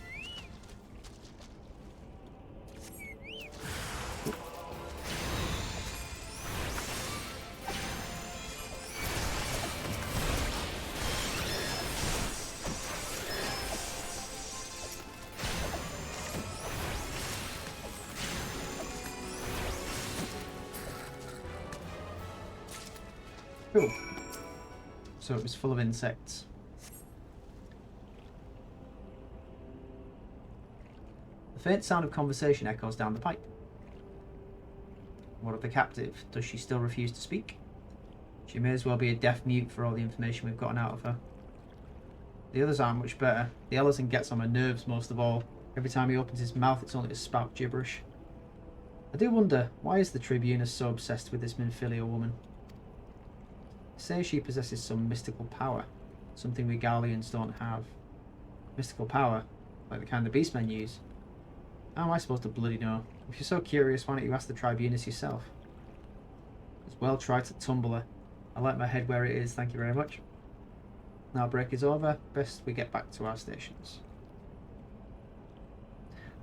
Cool. So it was full of insects. The faint sound of conversation echoes down the pipe. What of the captive? Does she still refuse to speak? She may as well be a deaf mute for all the information we've gotten out of her. The others aren't much better. The Elezen gets on my nerves most of all. Every time he opens his mouth, it's only to spout gibberish. I do wonder, why is the Tribunus so obsessed with this Minfilia woman? Say she possesses some mystical power, something we Garleans don't have. Mystical power, like the kind the beastmen use. How am I supposed to bloody know? If you're so curious, why don't you ask the Tribunus yourself? As well try to tumble her. I like my head where it is, thank you very much. Now break is over, best we get back to our stations.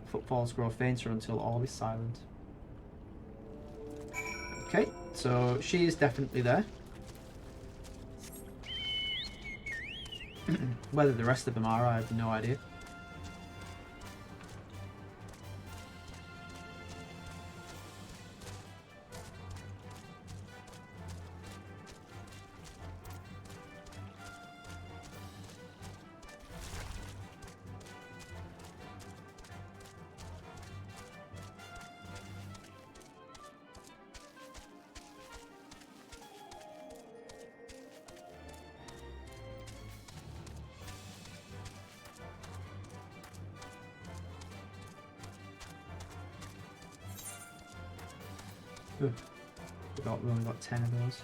Footfalls grow fainter until all is silent. Okay, so she is definitely there. Whether the rest of them are, I have no idea. We only got 10 of those.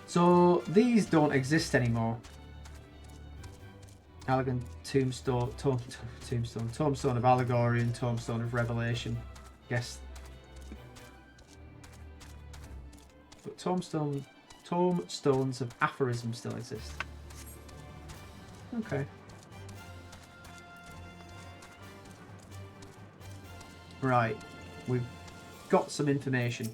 So these don't exist anymore. Elegant Tombstone of Allegory and Tombstone of Revelation. Yes. But Tombstones of Aphorism still exist. Okay. Right. We've got some information.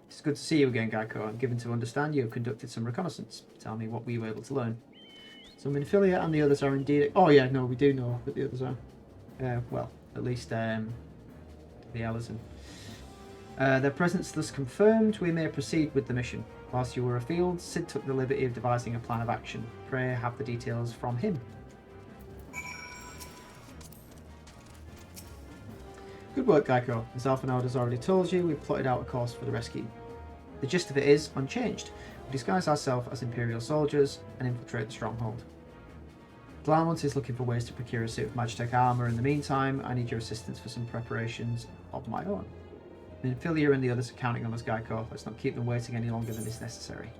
It's good to see you again, Geico. I'm given to understand you have conducted some reconnaissance. Tell me, what were you able to learn? So Minfilia and the others are indeed... Oh yeah, no, we do know that the others are. Well, at least the Ellison. Their presence thus confirmed, we may proceed with the mission. Whilst you were afield, Sid took the liberty of devising a plan of action. Pray have the details from him. Good work, Geico. As Alphanode has already told you, we've plotted out a course for the rescue. The gist of it is unchanged. We disguise ourselves as Imperial soldiers and infiltrate the stronghold. Glamont is looking for ways to procure a suit of Magitech armour. In the meantime, I need your assistance for some preparations of my own. Minfilia and the others are counting on us, Geico. Let's not keep them waiting any longer than is necessary.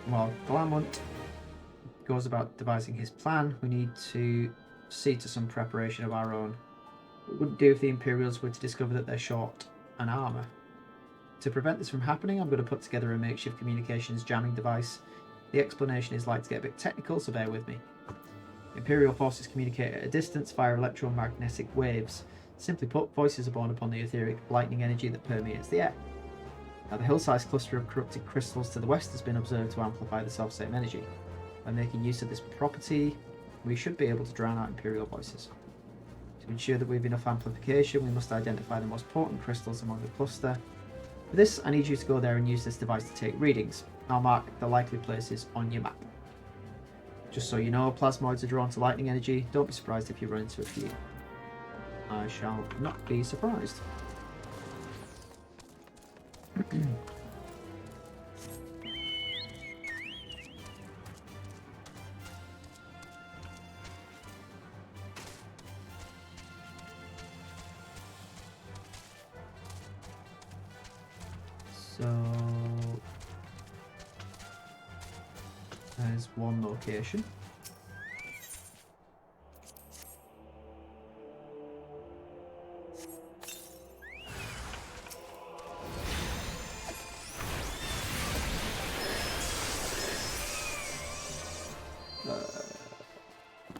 While Glamont goes about devising his plan, we need to see to some preparation of our own. It wouldn't do if the Imperials were to discover that they're short an armour. To prevent this from happening, I'm going to put together a makeshift communications jamming device. The explanation is like to get a bit technical, so bear with me. Imperial forces communicate at a distance via electromagnetic waves. Simply put, voices are born upon the etheric lightning energy that permeates the air. Now, the hill-sized cluster of corrupted crystals to the west has been observed to amplify the self-same energy. By making use of this property, we should be able to drown out Imperial voices. To ensure that we have enough amplification, we must identify the most potent crystals among the cluster. For this, I need you to go there and use this device to take readings. I'll mark the likely places on your map. Just so you know, plasmoids are drawn to lightning energy. Don't be surprised if you run into a few. I shall not be surprised. So there's one location.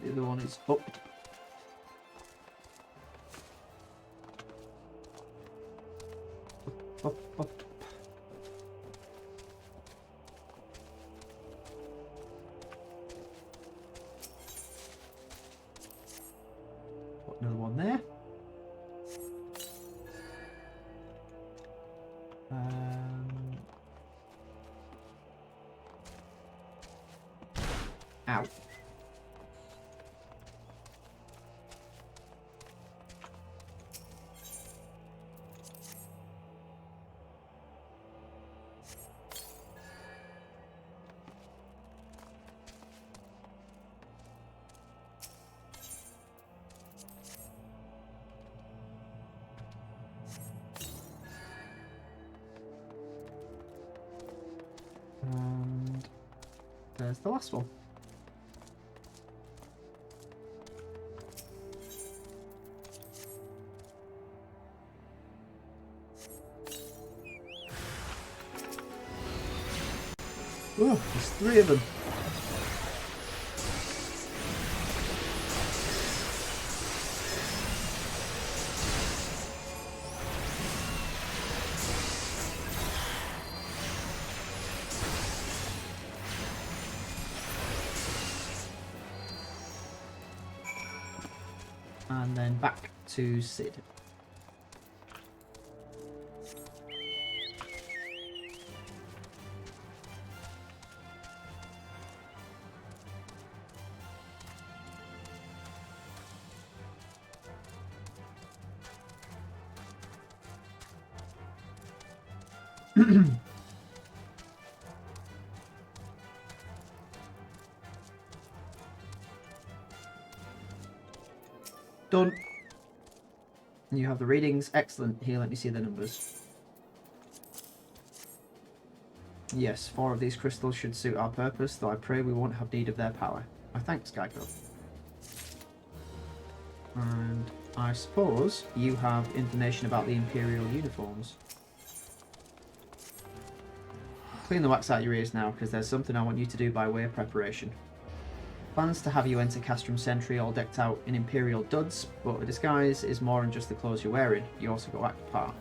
The other one is up. Up. Put another one there. Ow. And there's the last one. Oh, there's 3 of them. And then back to Sid. Done. You have the readings. Excellent. Here, let me see the numbers. Yes, 4 of these crystals should suit our purpose, though I pray we won't have need of their power. My thanks, Geico. And I suppose you have information about the Imperial uniforms. Clean the wax out your ears now, because there's something I want you to do by way of preparation. Plans to have you enter Castrum Sentry all decked out in Imperial duds, but a disguise is more than just the clothes you're wearing. You also go act part.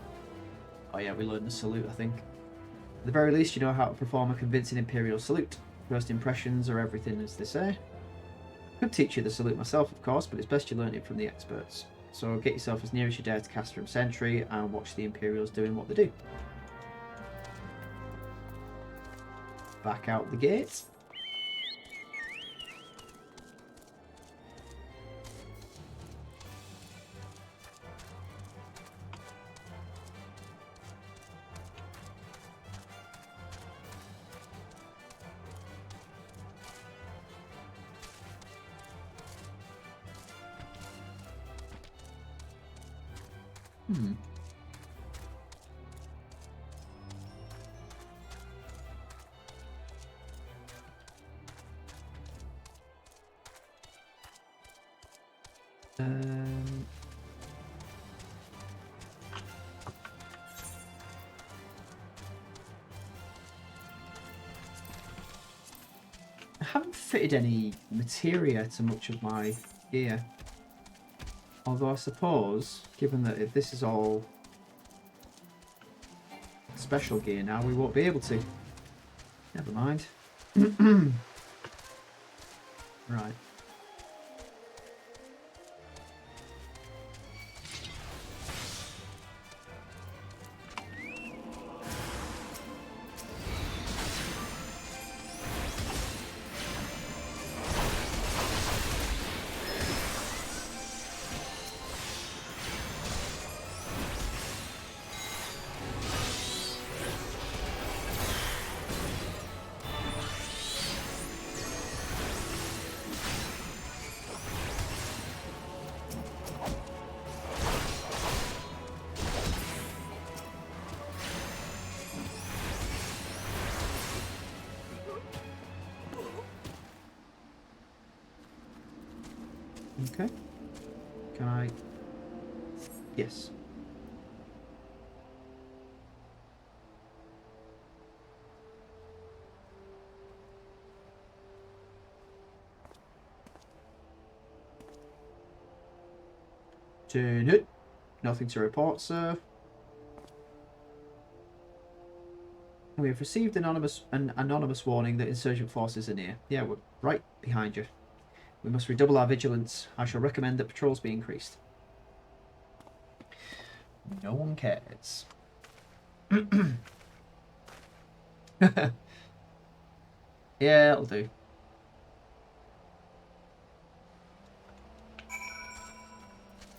Oh yeah, we learned the salute, I think. At the very least, you know how to perform a convincing Imperial salute. First impressions are everything, as they say. I could teach you the salute myself, of course, but it's best you learn it from the experts. So get yourself as near as you dare to Castrum Sentry and watch the Imperials doing what they do. Back out the gate. Hmm. I haven't fitted any materia to much of my gear. Although I suppose, given that this is all special gear now, we won't be able to. Never mind. Right. Okay. Can I? Yes. Turn it. Nothing to report, sir. We have received an anonymous warning that insurgent forces are near. Yeah, we're right behind you. We must redouble our vigilance. I shall recommend that patrols be increased. No one cares. Yeah, it'll do.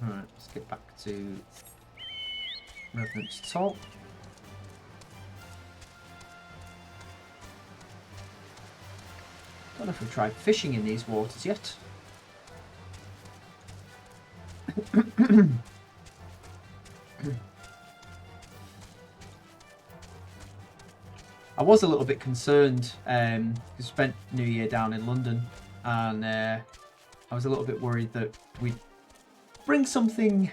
Alright, let's get back to Revenant's Talk. Don't know if we've tried fishing in these waters yet. I was a little bit concerned because I spent New Year down in London, and I was a little bit worried that we'd bring something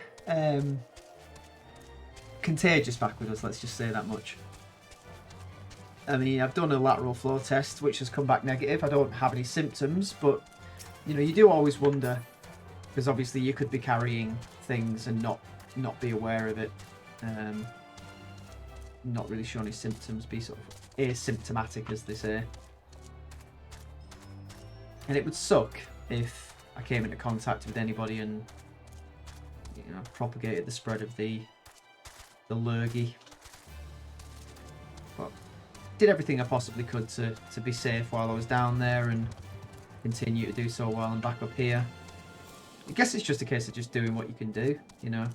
contagious back with us, let's just say that much. I mean, I've done a lateral flow test, which has come back negative. I don't have any symptoms, but, you know, you do always wonder, because obviously you could be carrying things and not be aware of it. Not really show any symptoms, be sort of asymptomatic, as they say. And it would suck if I came into contact with anybody and, you know, propagated the spread of the lurgy. But did everything I possibly could to be safe while I was down there and continue to do so while I'm back up here. I guess it's just a case of just doing what you can do, you know.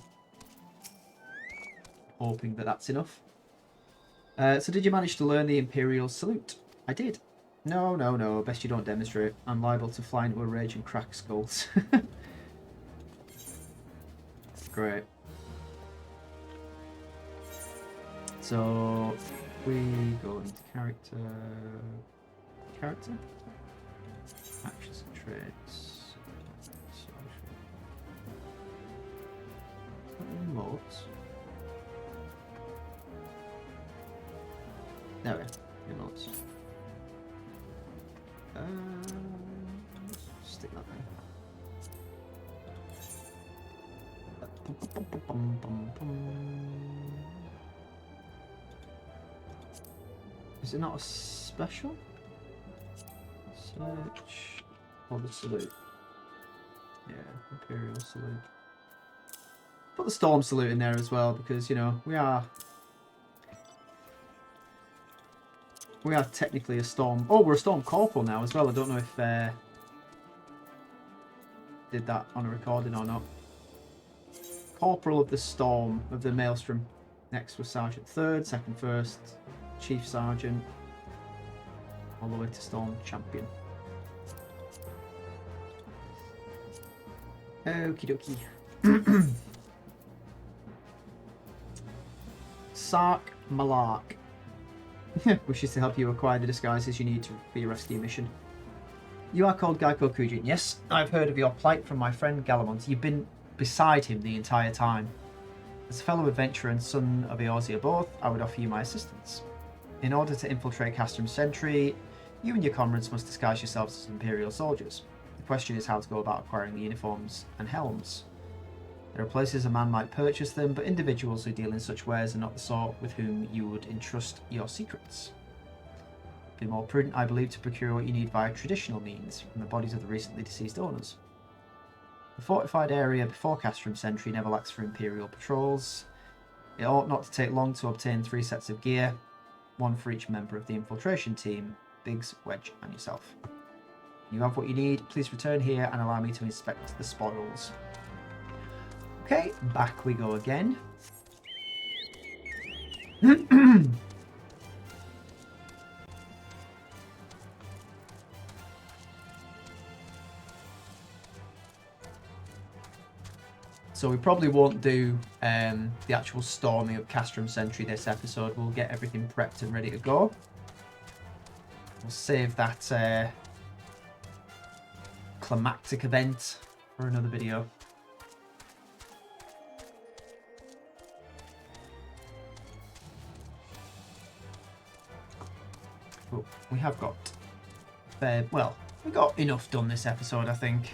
Hoping that that's enough. So did you manage to learn the Imperial salute? I did. No. Best you don't demonstrate. I'm liable to fly into a rage and crack skulls. Great. So we go into character. Actions and traits. Emotes. There we go. Emotes. stick that there. Is it not a special? Search. Oh, the salute. Yeah, Imperial salute. Put the Storm salute in there as well because, you know, we are technically a Storm. Oh, we're a Storm Corporal now as well. I don't know if did that on a recording or not. Corporal of the Storm of the Maelstrom. Next was Sergeant 3rd, 2nd 1st, Chief Sergeant, all the way to Storm Champion. Okie dokie. Sark Malark. Wishes to help you acquire the disguises you need for your rescue mission. You are called Gaico Kujin. Yes, I've heard of your plight from my friend Galamont. You've been beside him the entire time. As a fellow adventurer and son of Eorzea both, I would offer you my assistance. In order to infiltrate Castrum Sentry, you and your comrades must disguise yourselves as Imperial soldiers. The question is how to go about acquiring the uniforms and helms. There are places a man might purchase them, but individuals who deal in such wares are not the sort with whom you would entrust your secrets. It would be more prudent, I believe, to procure what you need via traditional means from the bodies of the recently deceased owners. The fortified area before Castrum Sentry never lacks for Imperial patrols. It ought not to take long to obtain 3 sets of gear, 1 for each member of the infiltration team, Biggs, Wedge and yourself. You have what you need, please return here and allow me to inspect the spoils. Okay, back we go again. So we probably won't do the actual storming of Castrum Sentry this episode. We'll get everything prepped and ready to go. We'll save that climactic event for another video. But we have got well, we got enough done this episode, I think.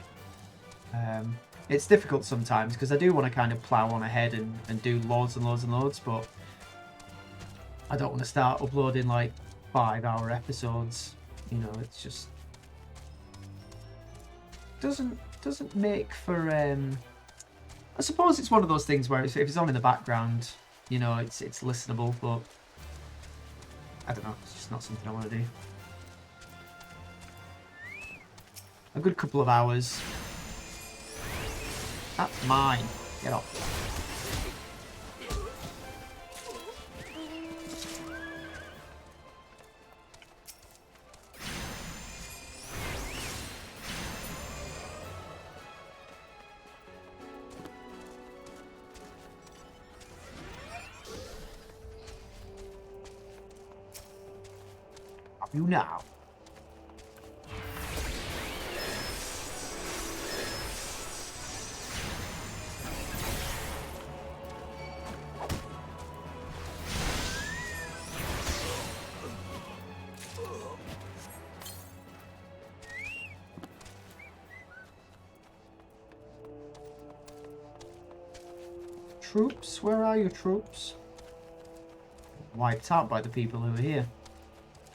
It's difficult sometimes because I do want to kind of plow on ahead and do loads and loads and loads, but I don't want to start uploading like 5-hour episodes. You know, it's just doesn't make for. I suppose it's one of those things where if it's on in the background, you know, it's listenable, but I don't know. It's just not something I want to do. A good couple of hours. That's mine. Get off. You now. Troops, where are your troops? Wiped out by the people who are here.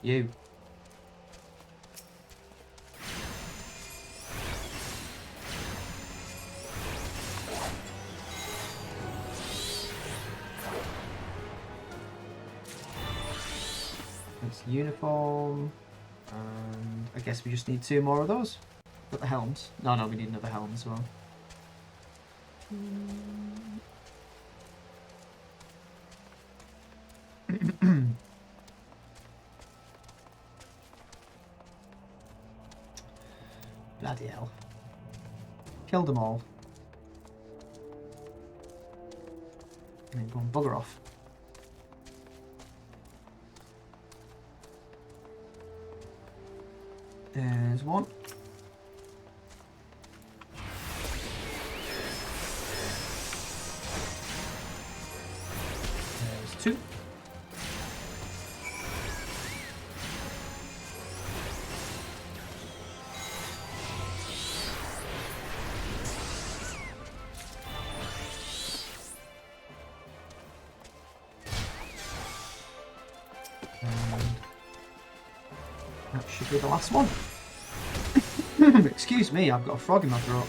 You. It's uniform. And I guess we just need 2 more of those. Got the helms. No, we need another helm as well. Bloody hell. Killed them all. And then go and bugger off. There's 1. There's 2. And that should be the last one. Excuse me, I've got a frog in my throat.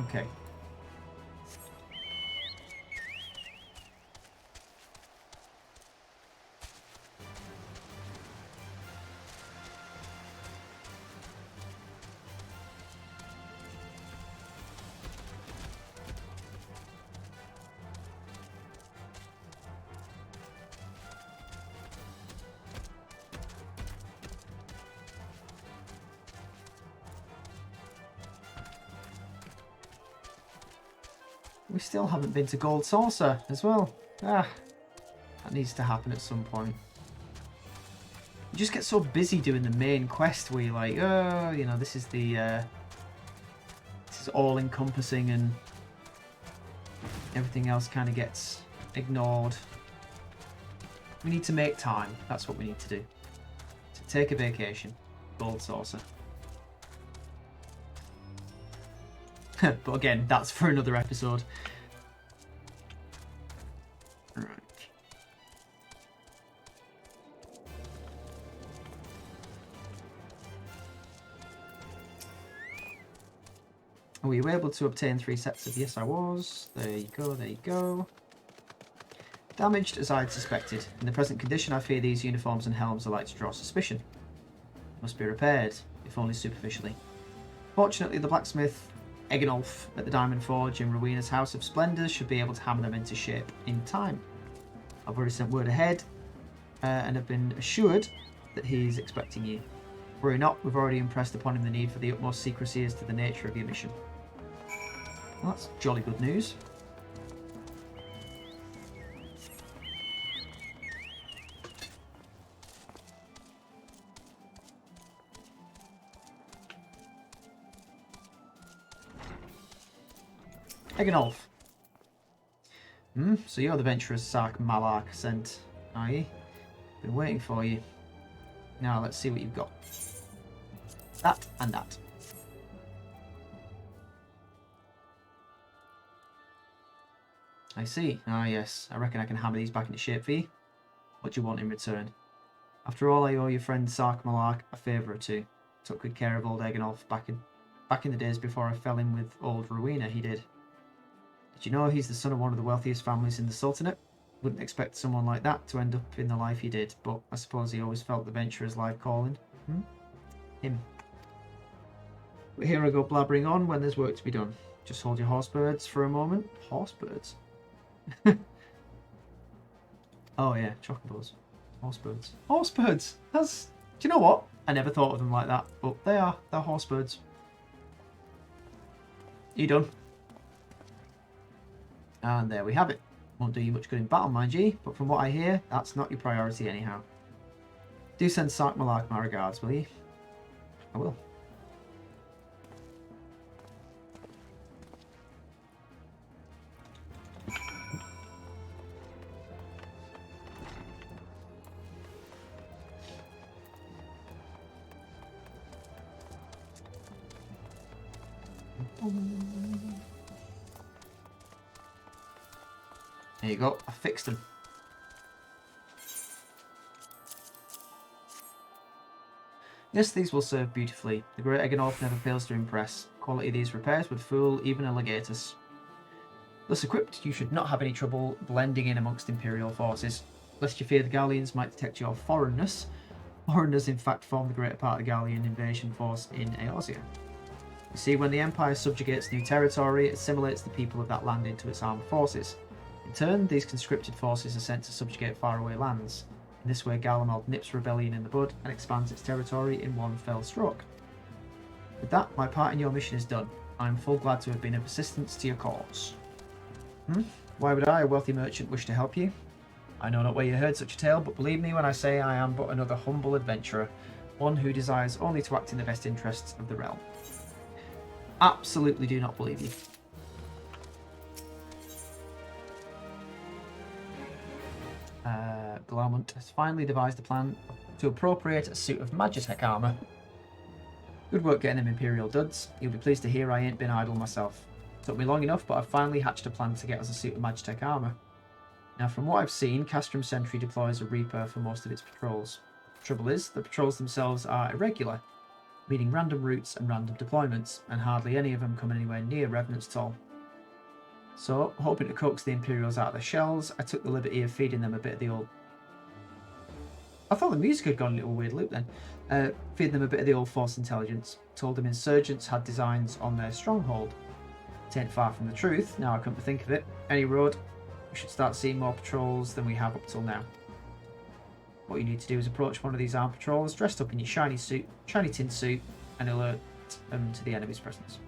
Okay. We still haven't been to Gold Saucer as well. Ah, that needs to happen at some point. You just get so busy doing the main quest where you're like, oh, you know, this is the this is all encompassing, and everything else kind of gets ignored. We need to make time. That's what we need to do. To take a vacation. Gold Saucer. But again, that's for another episode. Right. Were you able to obtain 3 sets of... Yes, I was. There you go, there you go. Damaged as I had suspected. In the present condition, I fear these uniforms and helms are like to draw suspicion. Must be repaired, if only superficially. Fortunately, the blacksmith Egenolf at the Diamond Forge in Rowena's House of Splendours should be able to hammer them into shape in time. I've already sent word ahead and have been assured that he's expecting you. Worry not, we've already impressed upon him the need for the utmost secrecy as to the nature of your mission. Well, that's jolly good news. Egenolf. So you're the adventurous Sark Malak sent, are you? Been waiting for you. Now let's see what you've got. That and that. I see. Ah yes, I reckon I can hammer these back into shape for you. What do you want in return? After all, I owe your friend Sark Malak a favour or two. Took good care of old Egenolf back in the days before I fell in with old Rowena, he did. Did you know he's the son of one of the wealthiest families in the Sultanate? Wouldn't expect someone like that to end up in the life he did, but I suppose he always felt the venturer's life calling. Him. But here I go blabbering on when there's work to be done. Just hold your horse birds for a moment. Horse birds? Oh yeah, chocobos. Horse birds. Horse birds! That's... Do you know what? I never thought of them like that, but they are. They're horse birds. You done? And there we have it. Won't do you much good in battle, mind ye, but from what I hear, that's not your priority anyhow. Do send Sark Malak my regards, will you? I will. There you go, I fixed them. Yes, these will serve beautifully. The great Egenolf never fails to impress. Quality of these repairs would fool even a legatus. Thus equipped, you should not have any trouble blending in amongst Imperial forces. Lest you fear the Gallians might detect your foreignness. Foreigners in fact form the greater part of the Gallian invasion force in Eorzea. You see, when the Empire subjugates new territory, it assimilates the people of that land into its armed forces. In turn, these conscripted forces are sent to subjugate faraway lands. In this way, Garlemald nips rebellion in the bud and expands its territory in one fell stroke. With that, my part in your mission is done. I am full glad to have been of assistance to your cause. Why would I, a wealthy merchant, wish to help you? I know not where you heard such a tale, but believe me when I say I am but another humble adventurer, one who desires only to act in the best interests of the realm. Absolutely do not believe you. Glaurmont has finally devised a plan to appropriate a suit of Magitech armour. Good work getting them Imperial duds. You'll be pleased to hear I ain't been idle myself. Took me long enough, but I've finally hatched a plan to get us a suit of Magitech armour. Now, from what I've seen, Castrum Sentry deploys a Reaper for most of its patrols. Trouble is, the patrols themselves are irregular, meaning random routes and random deployments, and hardly any of them come anywhere near Revenants at all. So, hoping to coax the Imperials out of their shells, I took the liberty of feeding them a bit of the old... I thought the music had gone a little weird loop then. Feeding them a bit of the old Force intelligence. Told them insurgents had designs on their stronghold. It ain't far from the truth, now I come to think of it. Any road, we should start seeing more patrols than we have up till now. What you need to do is approach one of these armed patrols dressed up in your shiny tin suit, and alert them to the enemy's presence.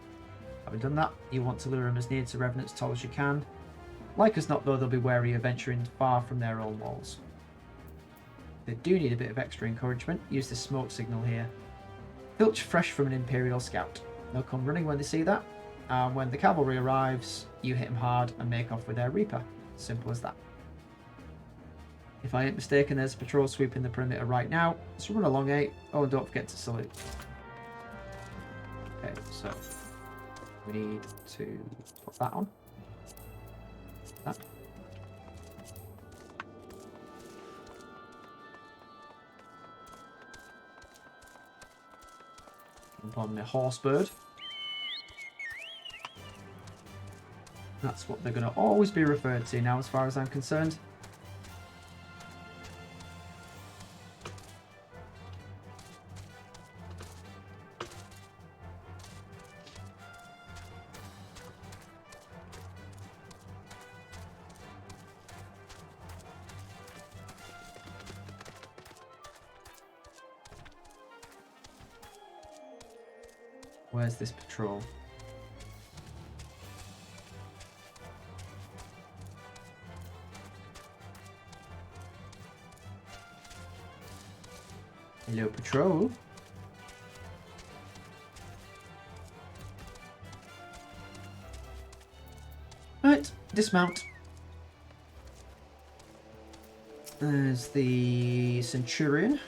Having done that, you want to lure them as near to Revenant's toll as you can. Like as not though, they'll be wary of venturing far from their own walls. If they do need a bit of extra encouragement, use this smoke signal here. Filch fresh from an Imperial scout. They'll come running when they see that, and when the cavalry arrives, you hit them hard and make off with their Reaper. Simple as that. If I ain't mistaken, there's a patrol sweeping the perimeter right now, so run along, eh? Oh, and don't forget to salute. Okay, so we need to put that on. That. Jump on the Horsebird. That's what they're going to always be referred to now, as far as I'm concerned. Where's this patrol? Hello, patrol. Right, dismount. There's the Centurion.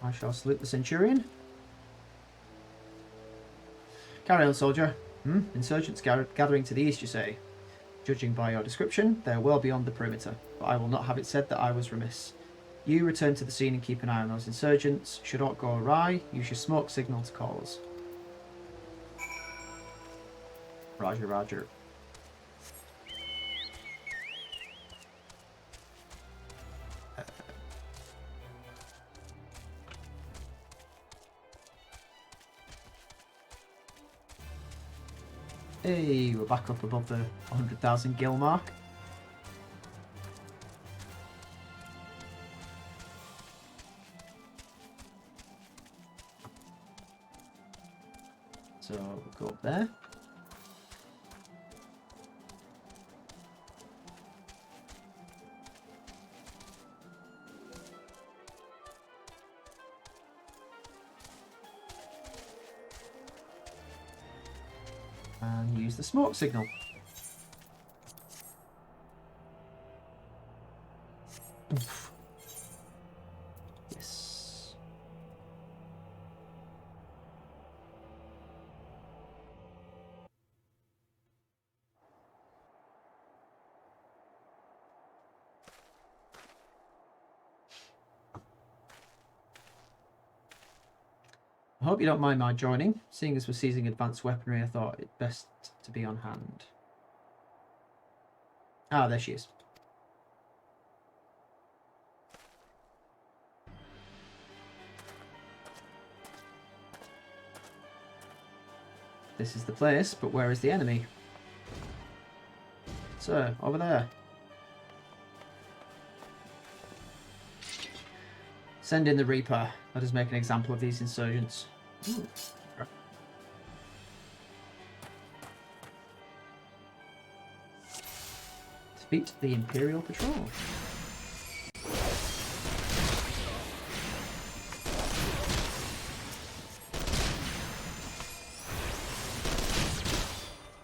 I shall salute the Centurion. Carry on, soldier. Insurgents gathering to the east, you say? Judging by your description, they're well beyond the perimeter, but I will not have it said that I was remiss. You return to the scene and keep an eye on those insurgents. Should aught go awry, use your smoke signal to call us. Roger, roger. Hey, we're back up above the 100,000 gil mark. So we'll go up there. And use the smoke signal. Oof. Yes. I hope you don't mind my joining. Seeing as we're seizing advanced weaponry, I thought it best to be on hand. Ah, there she is. This is the place, but where is the enemy? Sir, over there. Send in the Reaper. Let us make an example of these insurgents. Ooh. Defeat the Imperial Patrol.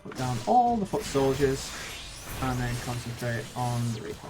Put down all the foot soldiers and then concentrate on the Reaper.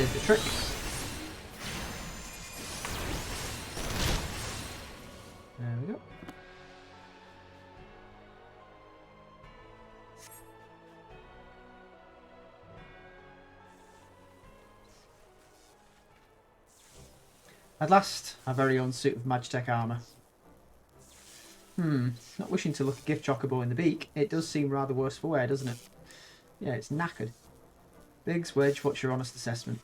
did the trick. There we go. At last, our very own suit of Magitech armour. Not wishing to look a gift chocobo in the beak, it does seem rather worse for wear, doesn't it? Yeah, it's knackered. Biggs, Wedge, what's your honest assessment?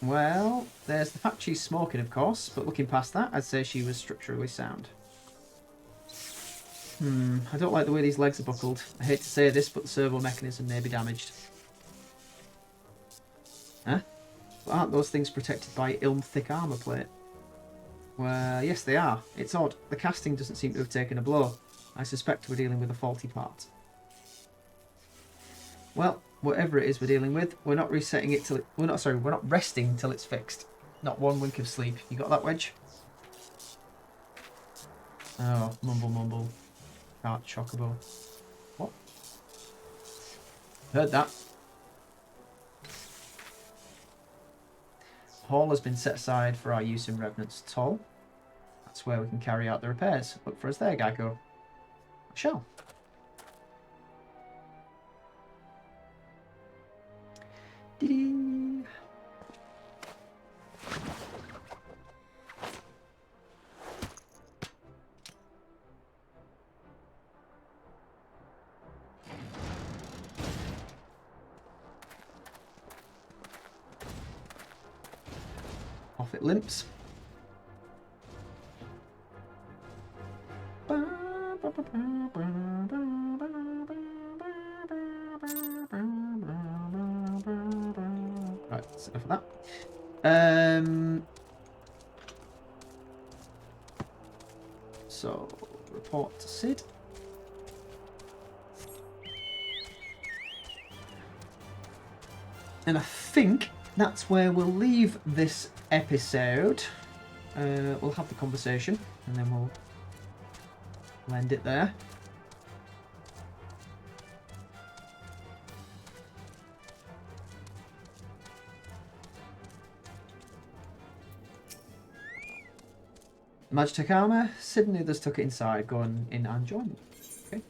Well, there's the fact she's smoking, of course, but looking past that, I'd say she was structurally sound. I don't like the way these legs are buckled. I hate to say this, but the servo mechanism may be damaged. Huh? But aren't those things protected by Ilm thick armour plate? Well, yes they are. It's odd. The casting doesn't seem to have taken a blow. I suspect we're dealing with a faulty part. Well, whatever it is we're dealing with, we're not resetting it till it... we're not resting till it's fixed. Not one wink of sleep. You got that, Wedge? Oh, mumble. Cart chocobo. What? Heard that. Hall has been set aside for our use in Revenant's Toll. That's where we can carry out the repairs. Look for us there, Geico. I shall. Dee-dee. Off it limps. Right, that's enough of that. So, report to Sid. And I think that's where we'll leave this episode. We'll have the conversation and then we'll end it there. Magitech armour. Sid and the others took it inside. Go on in and join them. Okay.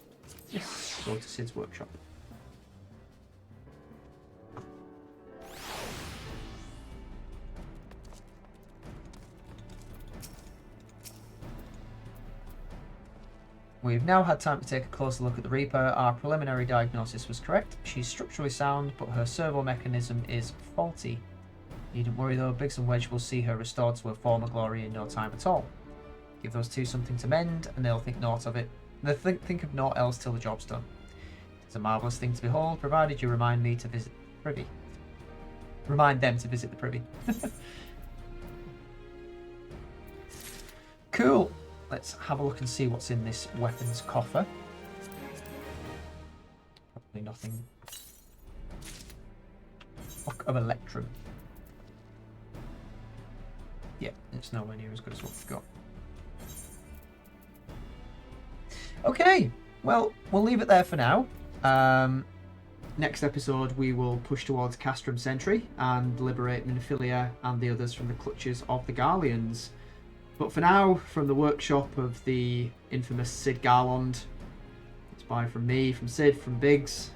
Yes. Go to Sid's workshop. We've now had time to take a closer look at the Reaper. Our preliminary diagnosis was correct. She's structurally sound, but her servo mechanism is faulty. Needn't worry though, Biggs and Wedge will see her restored to her former glory in no time at all. Give those two something to mend, and they'll think naught of it. They'll think of naught else till the job's done. It's a marvellous thing to behold, provided you remind me to visit the privy. Remind them to visit the privy. Cool. Let's have a look and see what's in this weapons coffer. Probably nothing. Book of Electrum. Yeah, it's nowhere near as good as what we've got. Okay, well, we'll leave it there for now. Next episode, we will push towards Castrum Sentry and liberate Minophilia and the others from the clutches of the Garleans. But for now, from the workshop of the infamous Sid Garland, it's bye from me, from Sid, from Biggs,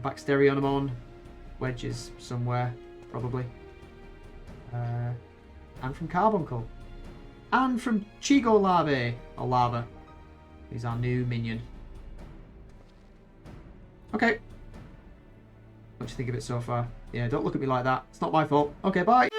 Baxterionomon, Wedge is somewhere, probably, and from Carbuncle, and from Chigo Larvae, or Lava. He's our new minion. Okay. What do you think of it so far? Yeah, don't look at me like that. It's not my fault. Okay, bye.